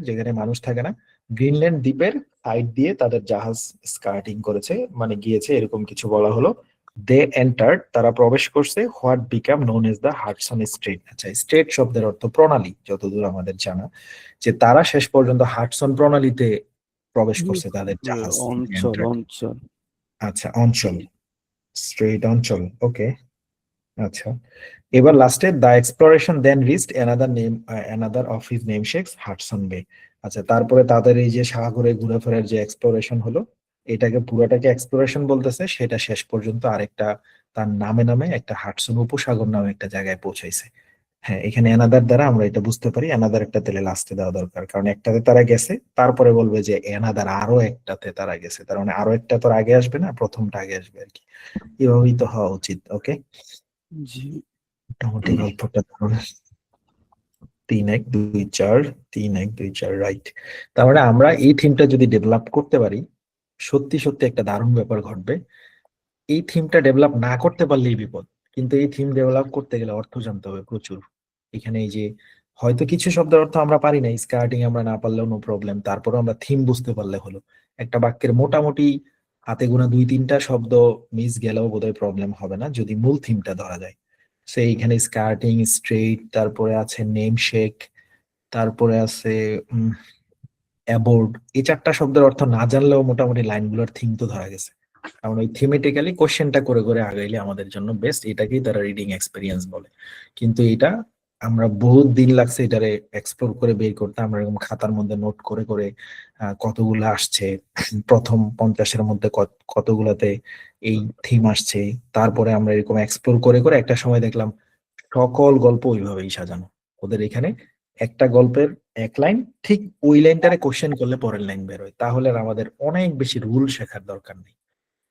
যেখানে মানুষ থাকে না, গ্রিনল্যান্ড দ্বীপের সাইড দিয়ে তাদের জাহাজ স্কার্টিং করেছে, মানে গিয়েছে এরকম কিছু বলা হলো। দে এন্টার্ড, তারা প্রবেশ করছে, what become known as the Hudson straight. আচ্ছা, স্ট্রেট শব্দের অর্থ প্রণালী, যতদূর আমাদের জানা, যে তারা শেষ পর্যন্ত হাডসন প্রণালীতে প্রবেশ করছে তাদের বুঝতে জাহাজ। অঞ্চল entered। অঞ্চল। আচ্ছা, অঞ্চল, স্ট্রেট অঞ্চল, ওকে। আচ্ছা, এবার লাস্টে the exploration then reached another of his namesakes Hudson Bay. আচ্ছা, তারপরে তাদের এই যে সাগরে ঘুরেফেরার যে এক্সপ্লোরেশন হলো, এটাকে পুরোটাকে এক্সপ্লোরেশন বলতেছে, সেটা শেষ পর্যন্ত আরেকটা তার নামে নামে একটা হাডসন উপসাগর নামে একটা জায়গায় পৌঁছাইছে। হ্যাঁ, এখানে অ্যানাদার দ্বারা আমরা এটা বুঝতে পারি, অ্যানাদার একটা তেলে লাস্টে দেওয়া দরকার, কারণ একটাতে তারা গেছে, তারপরে বলবে যে অ্যানাদার আরো একটাতে তারা গেছে, তার মানে আরো একটা তোর আগে আসবে না, প্রথমটা আগে আসবে আর কি। এভাবেই তো হওয়া উচিত। ওকে, জি। মোটামুটি গল্পটা ধরুন 3-1-2-4, 3-1-2-4, রাইট। তার মানে আমরা এই থিমটা যদি ডেভেলপ করতে পারি, সত্যি সত্যি একটা দারুণ ব্যাপার ঘটবে। এই থিমটা ডেভেলপ না করতে পারলেই বিপদ, কিন্তু এই থিম ডেভেলপ করতে গেলে অর্থ জানতে হবে প্রচুর। এখানে এই যে হয়তো কিছু শব্দের অর্থ আমরা পারি না, স্কার্টিং আমরা না পারলেও নো প্রবলেম, তারপরে আমরা থিম বুঝতে পারলে হলো। একটা বাক্যের মোটামুটি হাতে গোনা 2-3টা শব্দ মিস গেলেও বোধহয় প্রবলেম হবে না, যদি মূল থিমটা ধরা যায়। সেই এখানে স্কার্টিং, স্ট্রেইট, তারপরে আছে নেম শেক, তারপরে আছে অ্যাবোর্ড। এই 4টা শব্দের অর্থ না জানলেও মোটামুটি লাইনগুলোর থিম তো ধরা গেছে। কারণ ওই থিমেটিক্যালি কোশ্চেনটা করে করে আগাইলে আমাদের জন্য বেস্ট, এটাকেই তারা রিডিং এক্সপিরিয়েন্স বলে। কিন্তু এটা আমরা বহুত দিন লাগছে এটারে এক্সপ্লোর করে বের করতে। আমরা এরকম খাতার মধ্যে নোট করে করে কতগুলো আসছে, প্রথম 50-এর মধ্যে কতগুলাতে এই থিম আসছে, তারপরে আমরা এরকম এক্সপ্লোর করে করে একটা সময় দেখলাম সকল গল্প ওইভাবেই সাজানো। ওদের এখানে একটা গল্পের এক লাইন, ঠিক ওই লাইনটারে কোশ্চেন করলে পরের লাইন বেরোয়। তাহলে আর আমাদের অনেক বেশি রুল শেখার দরকার নেই,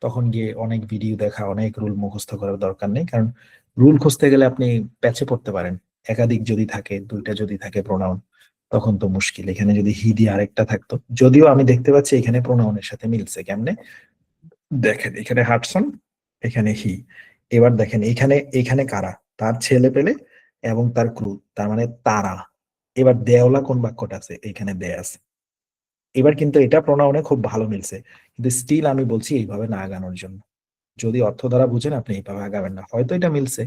তখন গিয়ে অনেক ভিডিও দেখা, অনেক রুল মুখস্থ করার দরকার নেই। কারণ রুল খুঁজতে গেলে আপনি প্যাচে পড়তে পারেন, একাধিক যদি থাকে, 2টা যদি থাকে প্রোনাউন, তখন তো মুশকিল। এখানে যদি হি দিয়ে আরেকটা থাকতো, যদিও আমি দেখতে পাচ্ছি এখানে প্রোনাউনের সাথে মিলছে কেমনে, দেখেন এখানে হাডসন, এখানে হি। এবার দেখেন এখানে এখানে কারা, তার ছেলে পেলে এবং তার ক্রু, তার মানে তারা। এবার দেওলা কোন বাক্যটা আছে, এখানে দে আছে। এবার কিন্তু এটা প্রোনাউনে খুব ভালো মিলছে, কিন্তু স্টিল আমি বলছি এইভাবে না আগানোর জন্য। যদি অর্থ দ্বারা বুঝেন আপনি এইভাবে আগাবেন না। হয়তো এটা মিলছে,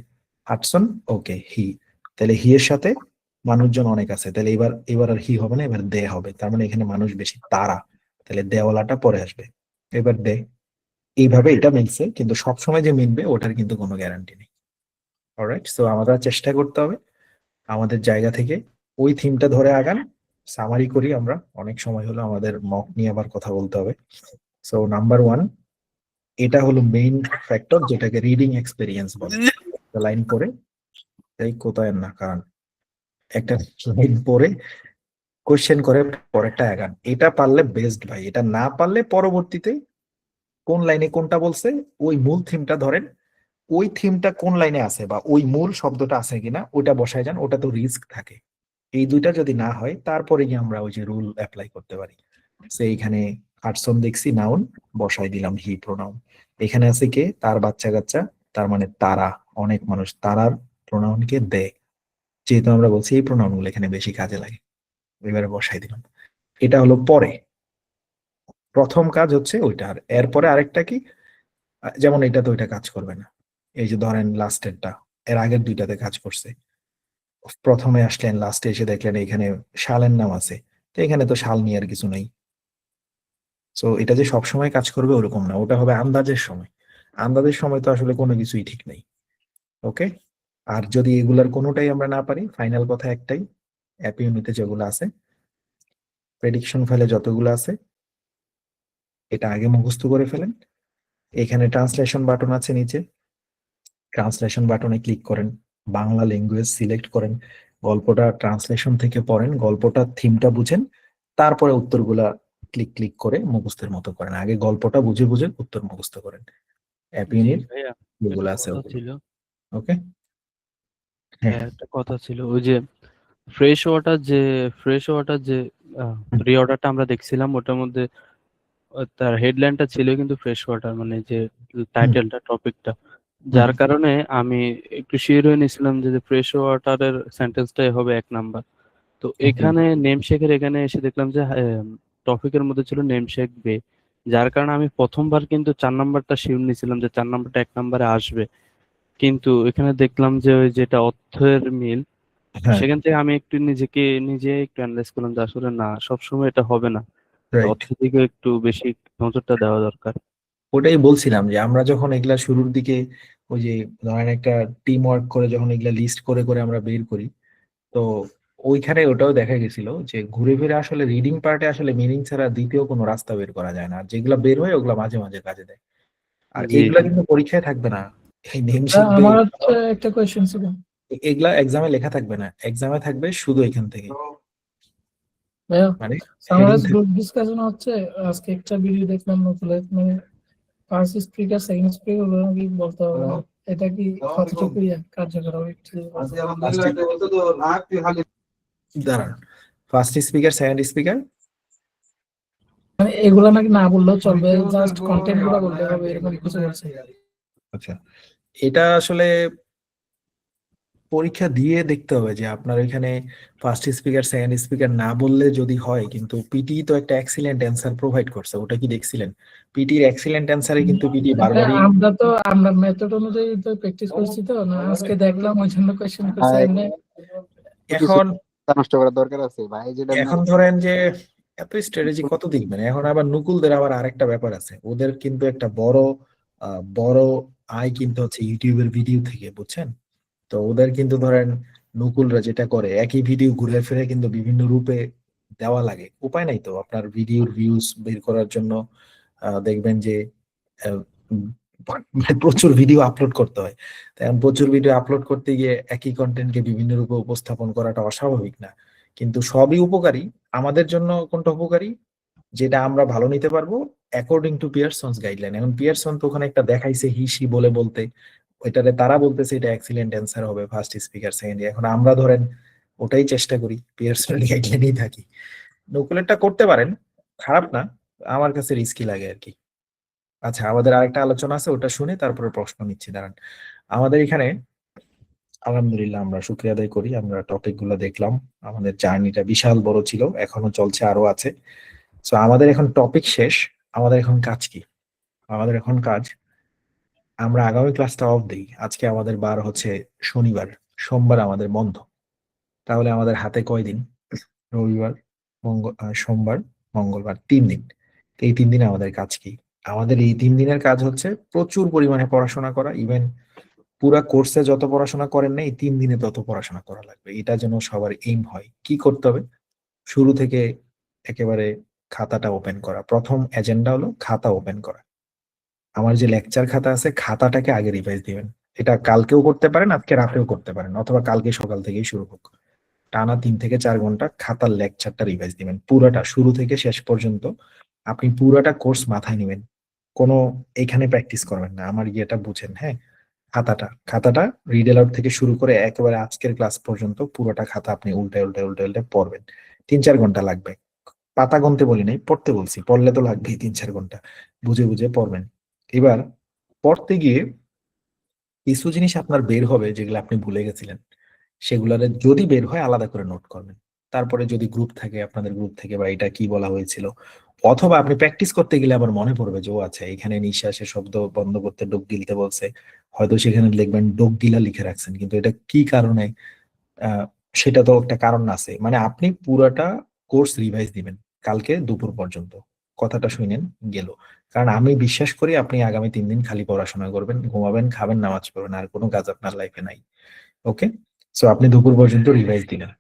হাডসন, ওকে, হি, তাহলে হি এর সাথে মানুষজন অনেক আছে, তাহলে এবার এবার আর হি হবে না, এবার দে হবে, তার মানে এখানে মানুষ বেশি, তারা, তাহলে দেওয়ালাটা পরে আসবে, এবার দে। এইভাবে এটা মিলছে, কিন্তু সবসময় যে মিলবে ওটার কিন্তু কোনো গ্যারান্টি নেই। অলরাইট, সো আমাদের চেষ্টা করতে হবে আমাদের জায়গা থেকে ওই থিমটা ধরে আগান। সামারি করি আমরা, অনেক সময় হলো, আমাদের মক নিয়ে আবার কথা বলতে হবে। সো নাম্বার 1, এটা হলো মেইন ফ্যাক্টর, যেটাকে রিডিং এক্সপেরিয়েন্স বলে। একটা লাইন পড়ে, এই কোথায় না, কারণ একটা লাইন পড়ে কোশ্চেন করে পরেরটা আগান, এটা পারলে বেস্ট ভাই। এটা না পারলে পরবর্তীতে কোন লাইনে কোনটা বলছে ওই মূল থিমটা ধরেন, ওই থিমটা কোন লাইনে আছে বা ওই মূল শব্দটা আছে কিনা ওটা বসায় যান, ওটা তো রিস্ক থাকে। এই দুইটা যদি না হয়, তারপরে গিয়ে আমরা ওই যে রুল অ্যাপ্লাই করতে পারি। এইখানে হাডসন দেখছি নাউন, বসাই দিলাম হি প্রোনাউন। এখানে আছে কে, তার বাচ্চা কাচ্চা, তার মানে তারা, অনেক মানুষ, তারার প্রোনাউনকে দে। যেহেতু আমরা বলছি এই প্রোনাউন গুলো এখানে বেশি কাজে লাগে, এবারে বসাই দিলাম। এটা হলো পরে, প্রথম কাজ হচ্ছে ওইটা। আর এরপরে আরেকটা কি, যেমন এটা তো ওইটা কাজ করবে না। এই যে ধরেন লাস্টেরটা, এর আগের 2টাতে কাজ করছে। প্রথমে আসলেন, লাস্টে এসে দেখলেন এখানে শালের নাম আছে, তো এখানে তো শাল নিয়ে আর কিছু নাই। সো এটা যে সবসময় কাজ করবে ওরকম না, ওটা হবে আন্দাজের সময়। আন্দাজের সময় তো আসলে কোনো কিছুই ঠিক নেই। ওকে, আর যদি এগুলার কোনোটাই আমরা না পারি, ফাইনাল কথা একটাই, অ্যাপ ইউনিটে যেগুলো আছে, প্রেডিকশন ফাইলে যতগুলো আছে, এটা আগে মুখস্থ করে ফেলেন। এখানে ট্রান্সলেশন বাটন আছে নিচে, ট্রান্সলেশন বাটনে ক্লিক করেন, বাংলা ল্যাঙ্গুয়েজ সিলেক্ট করেন, গল্পটা ট্রান্সলেশন থেকে পড়েন, গল্পটা থিমটা বুঝেন, তারপরে উত্তরগুলা ক্লিক ক্লিক করে মুখস্থের মতো করেন। আগে গল্পটা বুঝে বুঝে উত্তর মুখস্থ করেন। জি অ্যাপিনির ভাইয়া, যেগুলো একটা আছে কথা ওগুলো। ছিল। ওকে, হ্যাঁ, হ্যাঁ, একটা কথা ছিল, ওই যে ফ্রেশ ওয়াটার যে প্রি অর্ডারটা আমরা দেখছিলাম, ওটার মধ্যে তার হেডলাইনটা ছিল কিন্তু ফ্রেশ ওয়াটার, মানে যে হুম, টাইটেলটা, টপিকটা, হুম, যার কারণে আমি একটু শিওর হয়ে নিয়েছিলাম যে ফ্রেশ ওয়াটারের সেন্টেন্সটাই হবে 1 নাম্বার। তো এখানে নেমশেকের এখানে এসে দেখলাম যে টপিকের মধ্যে ছিল নেমশেক বে, যার কারণে আমি প্রথমবার কিন্তু 4 নাম্বারটা শিওর নিয়েছিলাম যে 4 নাম্বারটা 1 নাম্বারে আসবে, কিন্তু এখানে দেখলাম যে ওই যেটা অর্থের মিল, হ্যাঁ, সেখান থেকে আমি একটু নিজে একটু অ্যানালাইজ করলাম যে আসলে না, সবসময় এটা হবে না, রাইট। অর্থের দিকে একটু বেশি নজরটা দেওয়া দরকার। ওটাই বলছিলাম যে আমরা যখন এগুলা শুরুর দিকে ওই যে ধরেন একটা টিম ওয়ার্ক করে যখন এগুলা লিস্ট করে করে আমরা বের করি, তো ওইখানে ওটাও দেখা গেছিল যে ঘুরে ফিরে আসলে রিডিং পার্টে আসলে মিনিং ছাড়া দ্বিতীয় কোনো রাস্তা বের করা যায় না, আর যেগুলা বের হয় ওগুলা মাঝে মাঝে কাজে দেয়। আর জি এইগুলা জি। কিন্তু পরীক্ষায় থাকবে না, এই নেম শিখবে আমার হচ্ছে একটা কোয়েশ্চেন ছিল। এগুলা এক্সামে লেখা থাকবে না, এক্সামে থাকবে শুধু এখান থেকে, ভাইয়া, মানে আমার হেডিং গ্রুপ ডিসকাশন হচ্ছে, আজকে একটা ভিডিও দেখলাম নতুন, মানে ফার্স্ট স্পিকার সেকেন্ড স্পিকার ওগুলো নাকি বলতে হবে না। এটা কি কতটুকু কার্যকর হবে একটু দাঁড়ান, ফার্স্ট স্পিকার সেকেন্ড স্পিকার। মানে এগুলা নাকি না বললেও চলবে, জাস্ট কন্টেন্ট গুলো বলতে হবে, এরকম কিছু বলছে। আচ্ছা, এটা আসলে পরীক্ষা দিয়ে দেখতে হবে যে আপনার এখানে ফার্স্ট স্পিকার সেকেন্ড স্পিকার না বললে যদি হয়, কিন্তু পিটি তো একটা এক্সিলেন্ট অ্যান্সার প্রোভাইড করছে, ওটা কি দেখছিলেন? পিটির এক্সিলেন্ট অ্যান্সারে কিন্তু পিটি বারবারই আমরা মেথড অনুযায়ী তো প্র্যাকটিস করছি, তো না আজকে দেখলাম ওই জন্য কোয়েশ্চেন করছে এমনি। এখন নষ্ট করার দরকার আছে ভাই, যেটা এখন ধরেন যে এত স্ট্র্যাটেজি কত দেখবেন, এখন আবার নকুলদের আবার আরেকটা ব্যাপার আছে, ওদের কিন্তু একটা বড় আয় কিন্তু হচ্ছে ইউটিউবের ভিডিও থেকে, বুঝছেন? তো ওদের কিন্তু ধরেন নকুলরা যেটা করে একই ভিডিও ঘুরে ফিরে কিন্তু বিভিন্ন রূপে দেওয়া লাগে, উপায় নাই তো, আপনার ভিডিওর ভিউজ বের করার জন্য দেখবেন যে আহ, উম, মানে প্রচুর ভিডিও আপলোড করতে হয়। তাই এখন প্রচুর ভিডিও আপলোড করতে গিয়ে একই কন্টেন্টকে বিভিন্ন রূপে উপস্থাপন করাটা অস্বাভাবিক না, কিন্তু সবই উপকারী। আমাদের জন্য কোনটা উপকারী, যেটা আমরা ভালো নিতে পারবো অ্যাকর্ডিং টু পিয়ারসনস গাইডলাইন। এখন পিয়ারসন তো ওখানে একটা দেখাইছে হিসি বলে বলতে, ওইটারে তারা বলতেছে এটা এক্সিলেন্ট অ্যান্সার হবে ফার্স্ট স্পিকার সেকেন্ড, এখন আমরা ধরেন ওটাই চেষ্টা করি, পিয়ারসনের গাইডলাইনেই থাকি। নকুলেরটা করতে পারেন, খারাপ না, আমার কাছে রিস্কি লাগে আর কি। আচ্ছা, আমাদের আরেকটা আলোচনা আছে, ওটা শুনে তারপরে প্রশ্ন নিচ্ছি, দাঁড়ান। আমাদের এখানে আলহামদুলিল্লাহ আমরা শুক্রিয়া আদায় করি, আমরা টপিক গুলো দেখলাম, আমাদের জার্নিটা বিশাল বড় ছিল, এখনো চলছে, আরো আছে। তো আমাদের এখন টপিক শেষ, আমাদের এখন কাজ কি? আমাদের এখন কাজ, আমরা আগামী ক্লাসটা অফ দিই, আজকে আমাদের বার হচ্ছে শনিবার, সোমবার আমাদের বন্ধ, তাহলে আমাদের হাতে কয়দিন? রবিবার, সোমবার, মঙ্গলবার, 3 দিন। তো এই 3 দিনে আমাদের কাজ কি? আমাদের এই 3 দিনের কাজ হচ্ছে প্রচুর পরিমাণে পড়াশোনা করা, ইভেন পুরা কোর্সে যত পড়াশোনা করেন না, এই 3 দিনে তত পড়াশোনা করা লাগবে, এটা যেন সবার এইম হয়। কি করতে হবে? শুরু থেকে একেবারে খাতাটা ওপেন করা, প্রথম এজেন্ডা হলো খাতা ওপেন করা। আমার যে লেকচার খাতা আছে, খাতাটাকে আগে রিভাইজ দিবেন। এটা কালকেও করতে পারেন, আজকে রাতেও করতে পারেন, অথবা কালকে সকাল থেকেই শুরু হোক। টানা 3 থেকে 4 ঘন্টা খাতার লেকচারটা রিভাইজ দিবেন, পুরাটা শুরু থেকে শেষ পর্যন্ত। আপনি পুরাটা কোর্স মাথায় নেবেন, কোনো এখানে প্র্যাকটিস করবেন না, আমার ইয়েটা বুঝেন, হ্যাঁ? খাতাটা রিড অ্যালাউড থেকে শুরু করে একেবারে আজকের ক্লাস পর্যন্ত পুরোটা খাতা আপনি উল্টে উল্টে উল্টে উল্টে পড়বেন। 3-4 ঘন্টা লাগবে, পাতা গুনতে বলি নাই, পড়তে বলছি, পড়লে তো লাগবেই 3-4 ঘন্টা, বুঝে বুঝে পড়বেন। এবার পড়তে গিয়ে কিছু জিনিস আপনার বের হবে যেগুলো আপনি ভুলে গেছিলেন, সেগুলার যদি বের হয় আলাদা করে নোট করবেন। তারপরে যদি গ্রুপ থাকে আপনাদের গ্রুপ থেকে বা এটা কি বলা হয়েছিল, অথবা আপনি প্র্যাকটিস করতে গেলে আবার মনে পড়বে যে ও আচ্ছা এখানে নিঃশ্বাসের শব্দ বন্ধ করতে ডোক গিলতে বলছে, হয়তো সেখানে লিখবেন ডোক গিলা লিখে রাখছেন, কিন্তু এটা কি কারণে, আহ সেটা তো একটা কারণ আছে। মানে আপনি পুরাটা কোর্স রিভাইজ দিবেন কালকে দুপুর পর্যন্ত, কথাটা শুনেন গেল। কারণ আমি বিশ্বাস করি আপনি আগামী 3 দিন খালি পড়াশোনা করবেন, ঘুমাবেন, খাবেন, নামাজ পড়বেন, আর কোনো কাজ আপনার লাইফে নাই। ওকে, সো আপনি দুপুর পর্যন্ত রিভাইজ দিলেন।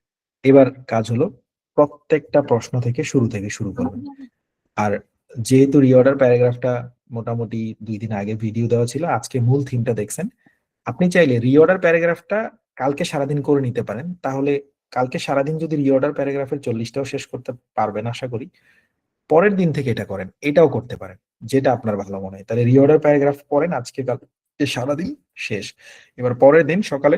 এবার কাজ হলো প্রত্যেকটা প্রশ্ন থেকে শুরু করবেন। আর যেহেতু রিঅর্ডার প্যারাগ্রাফটা মোটামুটি 2 দিন আগে ভিডিও দেওয়া ছিল, আজকে মূল থিমটা দেখছেন, আপনি চাইলে রিঅর্ডার প্যারাগ্রাফটা কালকে সারাদিন করে নিতে পারেন, তাহলে কালকে সারাদিন যদি রিঅর্ডার প্যারাগ্রাফের 40টাও শেষ করতে পারবেন আশা করি, পরের দিন থেকে এটা করেন, এটাও করতে পারেন, যেটা আপনার ভালো মনে হয়। তাহলে রিঅর্ডার প্যারাগ্রাফ পড়েন আজকে, কালকে সারাদিন শেষ, এবার পরের দিন সকালে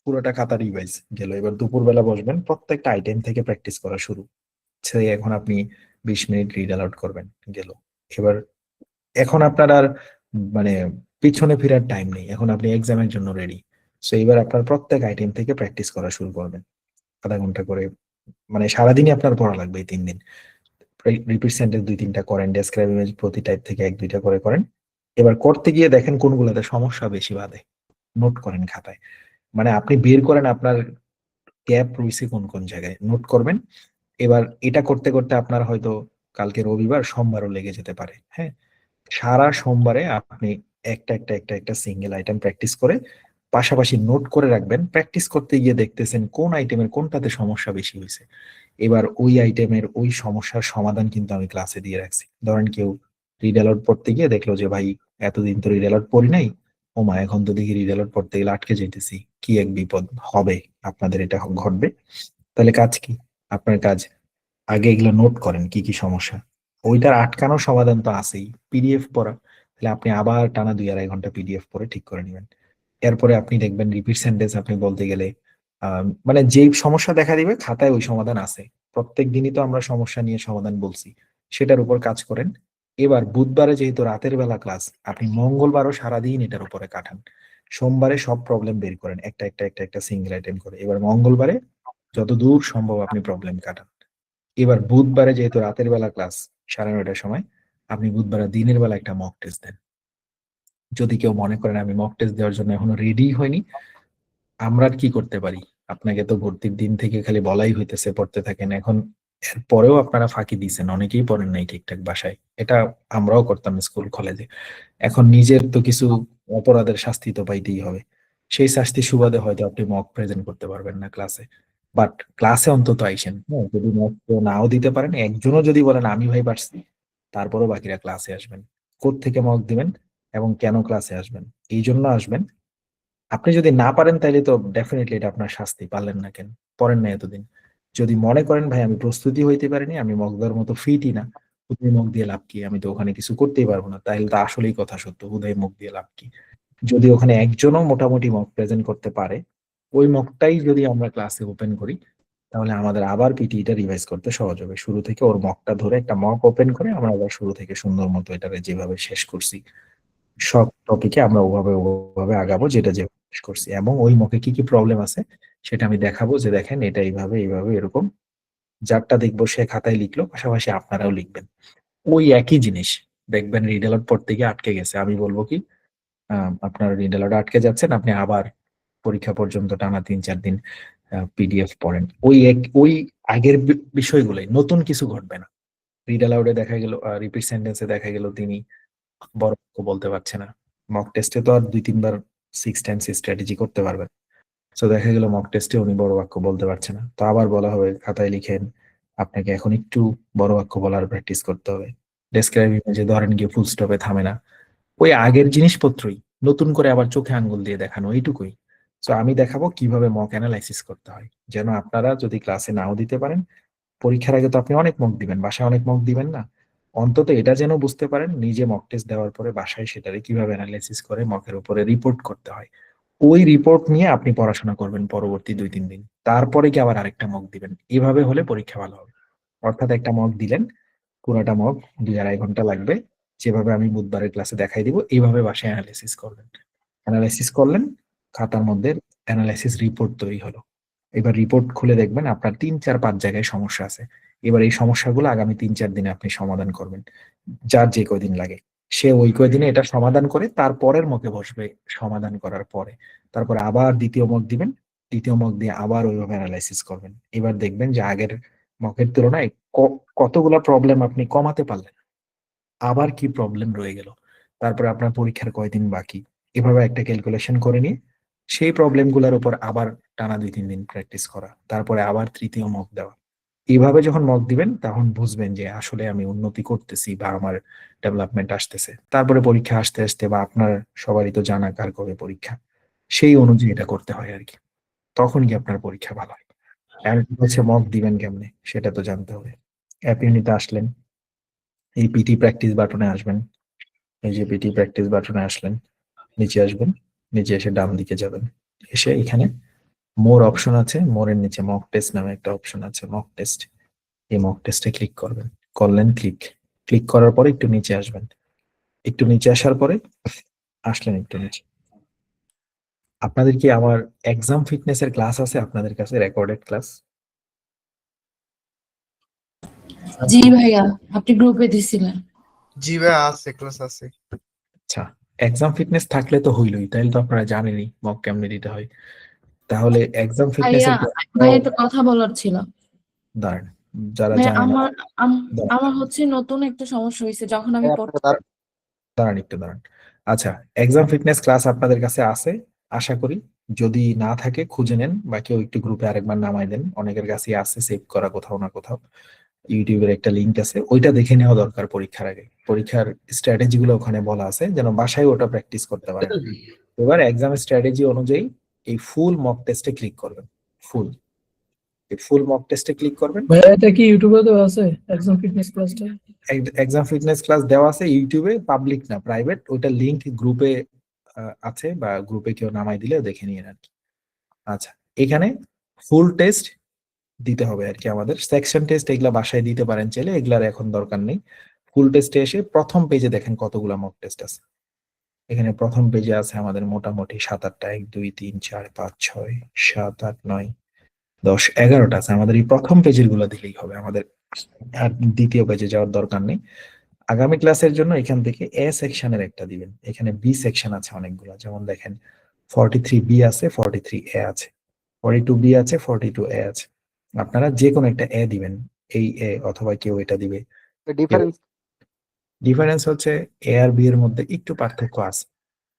পুরোটা খাতা রিভাইজ গেল। এবার দুপুরবেলা বসবেন, প্রত্যেকটা আইটেম থেকে প্র্যাকটিস করা শুরু। সেই এখন আপনি 20 মিনিট রিড অ্যালাউড করবেন, গেল। এবার এখন আপনার আর মানে পিছনে ফেরার টাইম নেই, এখন আপনি এক্সামের জন্য রেডি। সো এবার আপনার প্রত্যেক আইটেম থেকে প্র্যাকটিস করা শুরু করবেন, আধা ঘন্টা করে মানে সারাদিনই আপনার পড়া লাগবে এই 3 দিন। রিপিট সেন্টেন্স 2-3টা করেন, ডেসক্রাইব ইমেজ প্রতি টাইপ থেকে 1-2টা করে করেন। এবার করতে গিয়ে দেখেন কোনগুলোতে সমস্যা বেশি বাধে, নোট করেন খাতায়। মানে আপনি বের করেন আপনার গ্যাপ রয়েছে কোন কোন জায়গায়, নোট করবেন। এবার এটা করতে করতে আপনার হয়তো কালকে রবিবার, সোমবারও লেগে যেতে পারে। হ্যাঁ, সারা সোমবারে আপনি একটা সিঙ্গেল আইটেম প্র্যাকটিস করে পাশাপাশি নোট করে রাখবেন। প্র্যাকটিস করতে গিয়ে দেখতেছেন কোন আইটেমের কোনটাতে সমস্যা বেশি হয়েছে। এবার ওই আইটেমের ওই সমস্যার সমাধান কিন্তু আমি ক্লাসে দিয়ে রাখছি। ধরেন কেউ রিড অ্যালাউড পড়তে গিয়ে দেখলো যে ভাই এতদিন তো রিড অ্যালাউড পড়ি নাই, ও মা এখন তো দেখি রিড অ্যালাউড পড়তে গেলে আটকে যেতেছি, কি এক বিপদ হবে, আপনাদের এটা ঘটবে। তাহলে কাজ কি? আপনার কাজ আগে এগুলো নোট করেন কি কি সমস্যা। ওইটার আটকানোর সমাধান তো আছেই, পিডিএফ পড়া। তাহলে আপনি আবার টানা 2-2.5 ঘন্টা পিডিএফ পড়ে ঠিক করে নেবেন। এরপরে আপনি দেখবেন রিপিট সেন্টেন্স আপনি বলতে গেলে মানে যেই সমস্যা দেখা দিবে খাতায় ওই সমাধান আছে। প্রত্যেক দিনই তো আমরা সমস্যা নিয়ে সমাধান বলছি, সেটার উপর কাজ করেন। এবার বুধবারে যেহেতু রাতের বেলা ক্লাস, আপনি মঙ্গলবারও সারাদিন এটার উপরে কাটান। সোমবারে সব প্রবলেম বের করেন একটা সিঙ্গেল আইটেম করে। এবার মঙ্গলবারে যত দূর সম্ভব আপনি প্রবলেম কাটান। এবার বুধবারে যেহেতু রাতের বেলা ক্লাস 9:30টার সময়, আপনি বুধবারে দিনের বেলা একটা মক টেস্ট দেন। যদি কেউ মনে করেন আমি মক টেস্ট দেওয়ার জন্য এখনো রেডি হয়নি, আমরা আর কি করতে পারি? আপনাকে তো ভর্তির দিন থেকে খালি বলাই হইতেছে পড়তে থাকেন, এখন এর পরেও আপনারা ফাঁকি দিয়েছেন, অনেকেই পড়েন নাই ঠিকঠাক বাসায়। এটা আমরাও করতাম স্কুল কলেজে। এখন নিজের তো কিছু অপরাধের শাস্তি তো পাইতেই হবে। সেই শাস্তি সুবাদে হয়তো আপনি মক প্রেজেন্ট করতে পারবেন না ক্লাসে, বাট ক্লাসে অন্তত আইসেন। হ্যাঁ, যদি মক নাও দিতে পারেন, একজনও যদি বলেন আমি ভাই পারছি, তারপরও বাকিরা ক্লাসে আসবেন। কোত্থেকে মক দিবেন এবং কেন ক্লাসে আসবেন? এই জন্য আসবেন। আপনি যদি না পারেন তাহলে তো ডেফিনেটলি এটা আপনার শাস্তি, পারলেন না কেন, পড়েন না এতদিন। যদি মনে করেন ভাই আমি প্রস্তুতি হইতে পারিনি, আমি মক দেওয়ার মতো ফিটই না, হুদাই মুখ দিয়ে লাভ কি, আমি তো ওখানে কিছু করতেই পারবো না, তাহলে তো আসলেই কথা সত্য, হুদাই মুখ দিয়ে লাভ কি। যদি ওখানে একজনও মোটামুটি মক প্রেজেন্ট করতে পারে, ওই মকটাই যদি আমরা ক্লাসে ওপেন করি, তাহলে আমাদের আবার পিটিটা রিভাইজ করতে সহজ হবে। শুরু থেকে ওর মকটা ধরে একটা মক ওপেন করে আমরা আবার শুরু থেকে সুন্দর মতো এটারে যেভাবে শেষ করছি সব টপিকে আমরা ওভাবে ওভাবে আগাবো, যেটা যে শেষ করছি। এবং ওই মকে কি কি প্রবলেম আছে সেটা আমি দেখাবো, যে দেখেন এটা এইভাবে এইভাবে এরকম। যারটা দেখবো সে খাতায় লিখলো, পাশাপাশি আপনারাও লিখবেন ওই একই জিনিস। দেখবেন রিড অ্যালাউড পড়তে গিয়ে আটকে গেছে, আমি বলবো কি আপনার রিড অ্যালাউড আটকে যাচ্ছেন, আপনি আবার পরীক্ষা পর্যন্ত টানা 3-4 দিন পিডিএফ পড়েন। ওই আগের বিষয়গুলোই, নতুন কিছু ঘটবে না। রিড অ্যালাউডে দেখা গেল, রিপিট সেন্টেন্সে দেখা গেল তিনি বড় বাক্য বলতে পারছে না। মক টেস্টে তো আর 2-3 বার 6 টাইমস স্ট্র্যাটেজি করতে পারবেন। তো দেখা গেল মক টেস্টে উনি বড় বাক্য বলতে পারছে না, তো আবার বলা হবে খাতায় লিখেন, আপনাকে এখন একটু বড় বাক্য বলার প্র্যাকটিস করতে হবে। ডেসক্রাইব ইমেজে ধরেন গিয়ে ফুল স্টপে থামে না, ওই আগের জিনিসপত্রই নতুন করে আবার চোখে আঙ্গুল দিয়ে দেখানো, এইটুকুই। তো আমি দেখাবো কিভাবে মক অ্যানালাইসিস করতে হয়, যেন আপনারা যদি ক্লাসে নাও দিতে পারেন, পরীক্ষার আগে তো আপনি অনেক মক দিবেন, বাসায় অনেক মক দিবেন না, অন্তত এটা যেন বুঝতে পারেন নিজে মক টেস্ট দেওয়ার পরে বাসায় সেটারে কিভাবে অ্যানালাইসিস করে মকের উপরে রিপোর্ট করতে হয়। ওই রিপোর্ট নিয়ে আপনি পড়াশোনা করবেন পরবর্তী 2-3 দিন, তারপরে কি আবার আরেকটা মক দিবেন। এভাবে হলে পরীক্ষা ভালো হবে। অর্থাৎ একটা মক দিলেন, পুরোটা মক 2-2.5 ঘন্টা লাগবে, যেভাবে আমি বুধবারের ক্লাসে দেখাই দিব এইভাবে বাসায় অ্যানালাইসিস করবেন। অ্যানালাইসিস করলেন, খাতার মধ্যে অ্যানালাইসিস রিপোর্ট তৈরি হলো। এবার রিপোর্ট খুলে দেখবেন আপনার 3-4-5 জায়গায় সমস্যা আছে। এবার এই সমস্যাগুলো আগামী 3-4 দিনে আপনি সমাধান করবেন, যার যে কয়দিন লাগে। সে ওই কয়দিনে এটা সমাধান করে তারপরের মকে বসবে সমাধান করার পরে। তারপরে আবার দ্বিতীয় মক দিবেন, দ্বিতীয় মক দিয়ে আবার ওইভাবে অ্যানালাইসিস করবেন। এবার দেখবেন যে আগের মকের তুলনায় কতগুলা প্রবলেম আপনি কমাতে পারলেন, আবার কি প্রবলেম রয়ে গেল, তারপরে আপনার পরীক্ষার কয়দিন বাকি। এভাবে একটা ক্যালকুলেশন করে নিয়ে সেই প্রবলেম গুলার উপর আবার টানা 2-3 দিন প্র্যাকটিস করা, তারপরে আবার তৃতীয় মক দেওয়া। এইভাবে যখন মক দিবেন তখন বুঝবেন যে আসলে আমি উন্নতি করতেছি বা আমার ডেভেলপমেন্ট আসতেছে। তারপরে পরীক্ষা আসতে আসতে বা আপনার সবারই তো জানা কার কবে পরীক্ষা, সেই অনুযায়ী এটা করতে হয় আর কি। তখন কি আপনার পরীক্ষা ভালো হয়। আর হচ্ছে মক দিবেন কেমনে সেটা তো জানতে হবে। অ্যাপ ইউনিতে আসলেন, এই পিটি প্র্যাকটিস বাটনে আসবেন, এই যে পিটি প্র্যাকটিস বাটনে আসলেন, নিচে আসবেন, নিচে এসে ডান দিকে যাবেন, এসে এখানে মোর অপশন আছে, মোরের নিচে মক টেস্ট নামে একটা অপশন আছে, মক টেস্ট। এই মক টেস্টে ক্লিক করবেন, করলেন ক্লিক, ক্লিক করার পরে একটু নিচে আসবেন, একটু নিচে আসার পরে আসলেন একটু নিচে। আপনাদের কি আমার এক্সাম ফিটনেস এর ক্লাস আছে আপনাদের কাছে, রেকর্ডেড ক্লাস? জি ভাইয়া, আপনি গ্রুপে দিছিলেন। জি ভাই, আছে, ক্লাস আছে। আচ্ছা, এক্সাম ফিটনেস থাকলে তো হইলই, তাইলে তো আপনারা জানেনই মক কেমনে দিতে হয়। তাহলে এক্সাম ভাইয়া, ফিটনেসের ভাইয়া একটা কথা বলার ছিল। দাঁড়ান, যারা ভাইয়া জানে না দাঁড়ান আমার হচ্ছে নতুন একটা সমস্যা হয়েছে যখন আমি ভাই আপনাকে পড়তে। দাঁড়ান একটু দাঁড়ান। আচ্ছা, এক্সাম ফিটনেস ক্লাস আপনাদের কাছে আছে আশা করি। যদি না থাকে খুঁজে নেন, বা কেউ একটু গ্রুপে আরেকবার নামাই দেন, অনেকের কাছে আছে সেভ করা কোথাও না কোথাও। ইউটিউবের একটা লিংক আছে, ওইটা দেখে নেওয়া দরকার পরীক্ষার আগে। পরীক্ষার স্ট্র্যাটেজি গুলো ওখানে বলা আছে, যেন বাসায় ওটা প্র্যাকটিস করতে পারেন। এবার এক্সাম স্ট্র্যাটেজি অনুযায়ী এই ফুল মক টেস্টে ক্লিক করবেন। ফুল ফুল মক টেস্টে ক্লিক করবেন। ভাইয়া এটা কি ইউটিউবে দেওয়া আছে এক্সাম ফিটনেস ক্লাসটা? এক্সাম ফিটনেস ক্লাস দেওয়া আছে ইউটিউবে, পাবলিক না, প্রাইভেট। ওইটা লিংক গ্রুপে আছে, বা গ্রুপে কেউ নামাই দিলে দেখে নিন আর কি। আচ্ছা, এখানে ফুল টেস্ট দিতে হবে আর কি। আমাদের সেকশন টেস্ট এগুলা বাসায় দিতে পারেন চাইলে, এগুলার এখন দরকার নেই। ফুল টেস্টে এসে প্রথম পেজে দেখেন কতগুলা মক টেস্ট আছে। এখানে প্রথম পেজে আছে আমাদের মোটামুটি 7-8টা, 1 2 3 4 5 6 7 8 9 10 11টা আছে। আমাদের এই প্রথম পেজের গুলো দিলেই হবে আমাদের, আর দ্বিতীয় পেজে যাওয়ার দরকার নেই। আগামী ক্লাসের জন্য এখান থেকে এ সেকশনের একটা দিবেন। এখানে বি সেকশন আছে অনেকগুলো, যেমন দেখেন 43 বি আছে, 43 এ আছে, 42 বি আছে, 42 এ আছে। আপনারা যে কোনো একটা এ দিবেন, এই এ, অথবা কেউ এটা দিবে। ডিফারেন্স ডিফারেন্স হচ্ছে এ আর বি এর মধ্যে একটু পার্থক্য আছে।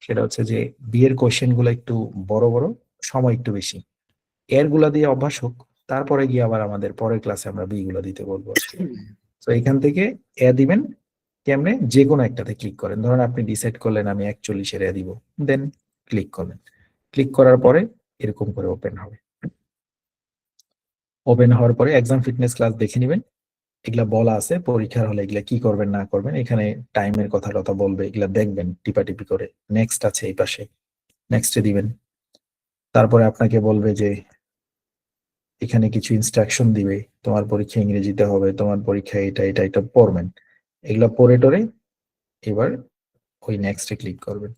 সেটা হচ্ছে যে বি এর কোশ্চেন গুলো একটু বড় বড়, সময় একটু বেশি। এর গুলা দিয়ে অভ্যাস হোক, তারপরে গিয়ে আবার আমাদের পরের ক্লাসে আমরা বি গুলা দিতে বলবো। তো এখান থেকে এ দিবেন কেমনে, যে কোনো একটাতে ক্লিক করেন। ধরুন আপনি ডিসাইড করলেন আমি 41-এর এ দিব, দেন ক্লিক করলেন। ক্লিক করার পরে এরকম করে ওপেন হবে। ওপেন হওয়ার পরে এক্সাম ফিটনেস ক্লাস দেখে নেবেন। এগুলা বলা আছে পরীক্ষার হলে এগুলা কি করবেন না করবেন, এখানে টাইমের কথা টথা বলবে, এগুলা দেখবেন টিপাটিপি করে। নেক্সট আছে এই পাশে, নেক্সটে দিবেন। তারপরে আপনাকে বলবে যে এখানে কিছু ইনস্ট্রাকশন দিবে, তোমার পরীক্ষা ইংরেজিতে হবে, তোমার পরীক্ষা এটা এটা এটা পড়বেন। এগুলা পড়ে টরে এবার ওই নেক্সটে ক্লিক করবেন।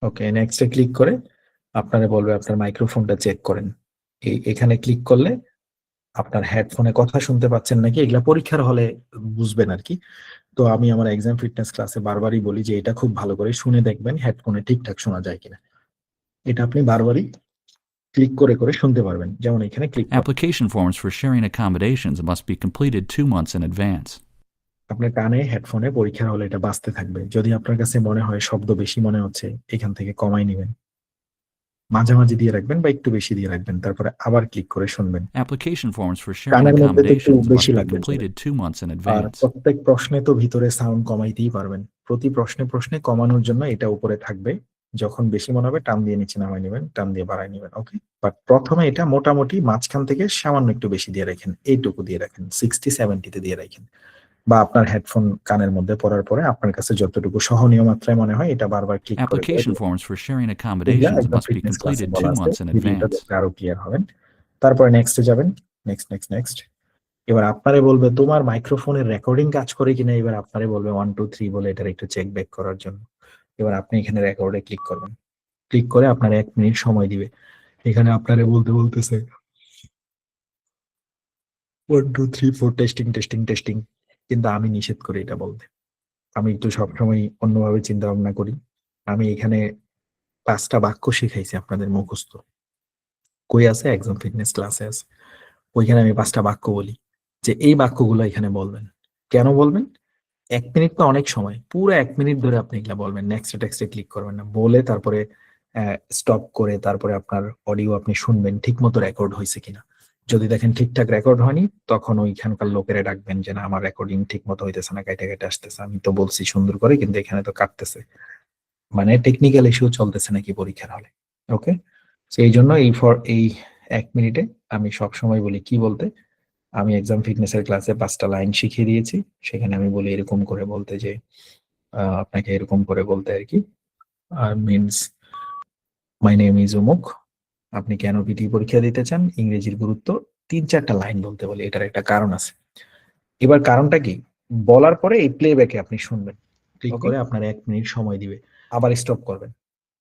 ওকে, নেক্সটে ক্লিক করে আপনারা বলবে আপনার মাইক্রোফোনটা চেক করেন। এখানে ক্লিক করলে আপনার হেডফোনে কথা শুনতে পাচ্ছেন নাকি, এগুলা পরীক্ষার হলে বুঝবেন আর কি। তো আমি আমার এক্সাম ফিটনেস ক্লাসে বারবারই বলি যে এটা খুব ভালো করে শুনে দেখবেন হেডফোনে ঠিকঠাক শোনা যায় কিনা। এটা আপনি বারবারই ক্লিক করে করে শুনতে পারবেন। যেমন এখানে ক্লিক করুন। Application forms for sharing accommodations must be completed 2 months in advance. আপনার কানে হেডফোনে পরীক্ষার হলে এটা বাজতে থাকবে। যদি আপনার কাছে মনে হয় শব্দ বেশি মনে হচ্ছে, এখান থেকে কমাই নেবেন, মাঝামাঝি দিয়ে রাখবেন বা একটু বেশি দিয়ে রাখবেন, তারপরে আবার ক্লিক করে শুনবেন। Application forms for sharing কানের মধ্যে তো একটু accommodations বেশি must be লাগবে। completed 2 months in R advance. প্রত্যেক প্রশ্নে তো ভিতরে সাউন্ড কমাইতেই পারবেন। প্রতি প্রশ্নে প্রশ্নে কমানোর জন্য এটা উপরে থাকবে। যখন বেশি মনে হবে টান দিয়ে নিচে নামাই নেবেন, টান দিয়ে বাড়াই নেবেন। ওকে, বাট প্রথমে এটা মোটামুটি মাঝখান থেকে সামান্য একটু বেশি দিয়ে রাখেন, এইটুকু দিয়ে রাখেন, 60-70-তে দিয়ে রাখেন। বা আপনার হেডফোন কানের মধ্যে পড়ার পরে আপনার কাছে যতটুকু সহনীয় মাত্রায় মনে হয় এটা বারবার ক্লিক করে Application forms for sharing এগুলা accommodations একদম must be ফিটনেস ক্লাসে completed বলা 2 আছে, months in ভিডিওটা advance. দেখলে আরো ক্লিয়ার হবেন। তারপরে নেক্সটে যাবেন, নেক্সট নেক্সট নেক্সট। এবার আপনারে বলবে তোমার মাইক্রোফোনের রেকর্ডিং কাজ করে কিনা। এবার আপনারে বলবে 1 2 3 বলে এটার একটু চেক ব্যাক করার জন্য। এবার আপনি এখানে রেকর্ডে ক্লিক করবেন। ক্লিক করে আপনার 1 মিনিট সময় দিবে। এখানে আপনারে বলতে বলতেছে 1 2 3 4 টেস্টিং টেস্টিং টেস্টিং, কিন্তু আমি নিষেধ করি এটা বলতে। আমি একটু সবসময় অন্যভাবে চিন্তা ভাবনা করি। আমি এখানে 5টা বাক্য শিখাইছি আপনাদের মুখস্থ। কই আছে? এক্সাম ফিটনেস ক্লাসে আছে। ওইখানে আমি 5টা বাক্য বলি যে এই বাক্যগুলো এখানে বলবেন। কেন বলবেন? 1 মিনিট তো অনেক সময়, পুরো 1 মিনিট ধরে আপনি এগুলা বলবেন। নেক্সট টেক্সটে ক্লিক করবেন না, বলে তারপরে স্টপ করে তারপরে আপনার অডিও আপনি শুনবেন ঠিক মতো রেকর্ড হয়েছে কিনা। যদি দেখেন ঠিকঠাক রেকর্ড হয়নি, তখন ওইখানকার লোকেরা ডাকবেন যে না আমার রেকর্ডিং ঠিক মতো হইতেছে না, কেটে কেটে আসতেছে, আমি তো বলছি সুন্দর করে কিন্তু এখানে তো কাটতেছে, মানে টেকনিক্যাল ইস্যু চলতেছে নাকি পরীক্ষার হলে। ওকে, এই জন্য এই 1 মিনিটে আমি সব সময় বলি কি বলতে। আমি এক্সাম ফিটনেসের ক্লাসে 5টা লাইন শিখিয়ে দিয়েছি। সেখানে আমি বলি এরকম করে বলতে, যে আপনাকে এরকম করে বলতে আর কি। মিনস মাই নেম ইজ অমুক, আপনি কেন পিটি পরীক্ষা দিতে চান, ইংরেজির গুরুত্ব, 3-4টা লাইন বলতে বলি। এটার একটা কারণ আছে। এবার কারণটা কি বলার পরে এই প্লেব্যাকে আপনি শুনবেন। ক্লিক করে আপনার 1 মিনিট সময় দিবে, আবার স্টপ করবেন,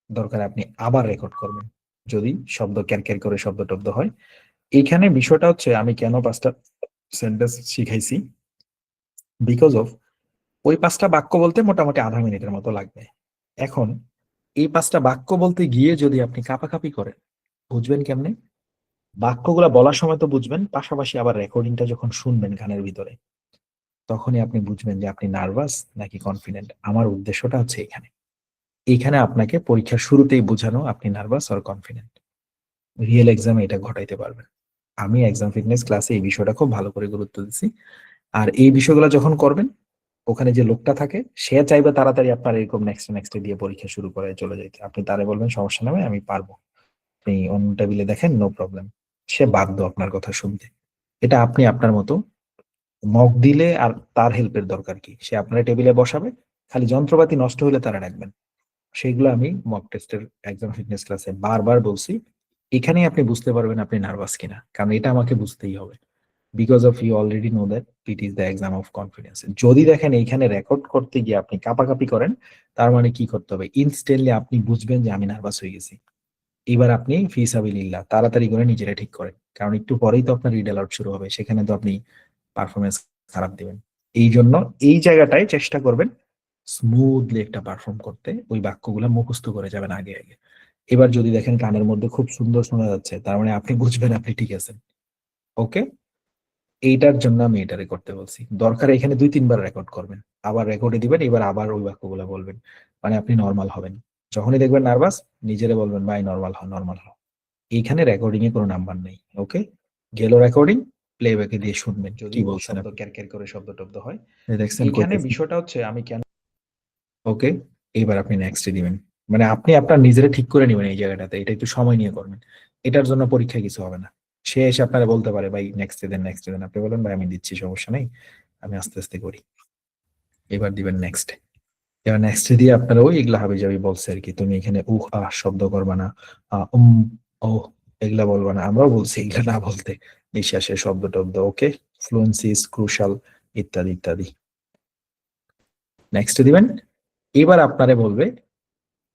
দরকার আপনি আবার রেকর্ড করবেন। যদি শব্দ ক্যারক্যার করে শব্দ টব্দ হয়। এইখানে বিষয়টা হচ্ছে আমি কেন 5টা সেন্টেন্স শিখাইছি, বিকজ অফ ওই 5টা বাক্য বলতে মোটামুটি আধা মিনিটের মতো লাগবে। এখন এই 5টা বাক্য বলতে গিয়ে যদি আপনি কাঁপাকাঁপি করেন, বুঝবেন কেমনে? বাক্যগুলা বলার সময় তো বুঝবেন, পাশাপাশি আবার রেকর্ডিংটা যখন শুনবেন গানের ভিতরে, তখনই আপনি বুঝবেন যে আপনি নার্ভাস নাকি কনফিডেন্ট। আমার উদ্দেশ্যটা হচ্ছে এইখানে আপনাকে পরীক্ষার শুরুতেই বোঝানো আপনি নার্ভাস আর কনফিডেন্ট। রিয়েল এক্সামে এটা ঘটাইতে পারবেন। আমি এক্সাম ফিটনেস ক্লাসে এই বিষয়টা খুব ভালো করে গুরুত্ব দিচ্ছি। আর এই বিষয়গুলো যখন করবেন, ওখানে যে লোকটা থাকে সে চাইবে তাড়াতাড়ি আপনার এরকম নেক্সট দিয়ে পরীক্ষা শুরু করে চলে যাইতে। আপনি তারে বলবেন সমস্যা নেই, আমি পারবো, আপনি অন্য টেবিলে দেখেন, নো প্রবলেম। সে বাধ্য আপনার কথা শুনতে। এটা আপনি আপনার মতো মক দিলে আর তার হেল্পের দরকার কি? সে আপনার টেবিলে বসাবে, খালি যন্ত্রপাতি নষ্ট হলে তারা ডাকবেন। সেগুলো আমি মক টেস্টের এক্সাম ফিটনেস ক্লাসে বারবার বলছি। এখানেই আপনি বুঝতে পারবেন আপনি নার্ভাস কিনা, কারণ এটা আমাকে বুঝতেই হবে। Because of you already know that it is the exam of confidence. যদি দেখেন এইখানে রেকর্ড করতে গিয়ে আপনি কাঁপাকাঁপি করেন, তার মানে কি করতে হবে? ইনস্ট্যান্টলি আপনি বুঝবেন যে আমি নার্ভাস হয়ে গেছি। এবার আপনি ফিসাবিলিল্লাহ তাড়াতাড়ি করে নিজেরা ঠিক করেন, কারণ একটু পরেই তো আপনার রিড অ্যালাউট শুরু হবে, সেখানে তো আপনি পারফরমেন্স খারাপ দিবেন। এই জন্য এই জায়গাটায় চেষ্টা করবেন স্মুথলি একটা পারফর্ম করতে, ওই বাক্যগুলো মুখস্থ করে যাবেন আগে আগে। এবার যদি দেখেন কানের মধ্যে খুব সুন্দর শোনা যাচ্ছে, তার মানে আপনি বুঝবেন আপনি ঠিক আছেন। ওকে, এইটার জন্য আমি এটারে করতে বলছি। দরকার এখানে 2-3 বার রেকর্ড করবেন, আবার রেকর্ডে দিবেন, এবার আবার ওই বাক্যগুলো বলবেন, মানে আপনি নর্মাল হবেন। যখনই দেখবেন নার্ভাস, নিজেরে বলবেন ভাই নর্মাল হ, নর্মাল হ। এইখানে রেকর্ডিং এ কোনো নাম্বার নেই। ওকে, গেল রেকর্ডিং, প্লেব্যাকে দিয়ে শুনবেন কি বলছেন, শব্দ ক্যারক্যার করে শব্দ টব্দ হয়। দেখছেন এখানে বিষয়টা হচ্ছে আমি কেন। ওকে, এইবার আপনি নেক্সট দিবেন, মানে আপনি আপনার নিজেরে ঠিক করে নেবেন এই জায়গাটাতে। এটা একটু সময় নিয়ে করবেন, এটার জন্য পরীক্ষা কিছু হবে না। সে এসে আপনারা বলতে পারে ভাই নেক্সট দেন, আপনি বলেন ভাই আমি দিচ্ছি, সমস্যা নেই, আমি আস্তে আস্তে করি। এবার দিবেন নেক্সট। এবার নেক্সট দিয়ে আপনারা ওই এগুলা হাবি যাবি বলছে আর কি, তুমি এখানে উহ আহ শব্দ করবা না, ও এগুলা বলবা না। আমরাও বলছি এগুলা না বলতে, নিঃশ্বাসের শব্দ টব্দ। ওকে, ফ্লুয়েন্সি ইজ ক্রুশাল, ইত্যাদি ইত্যাদি। নেক্সট দিবেন। এবার আপনারে বলবে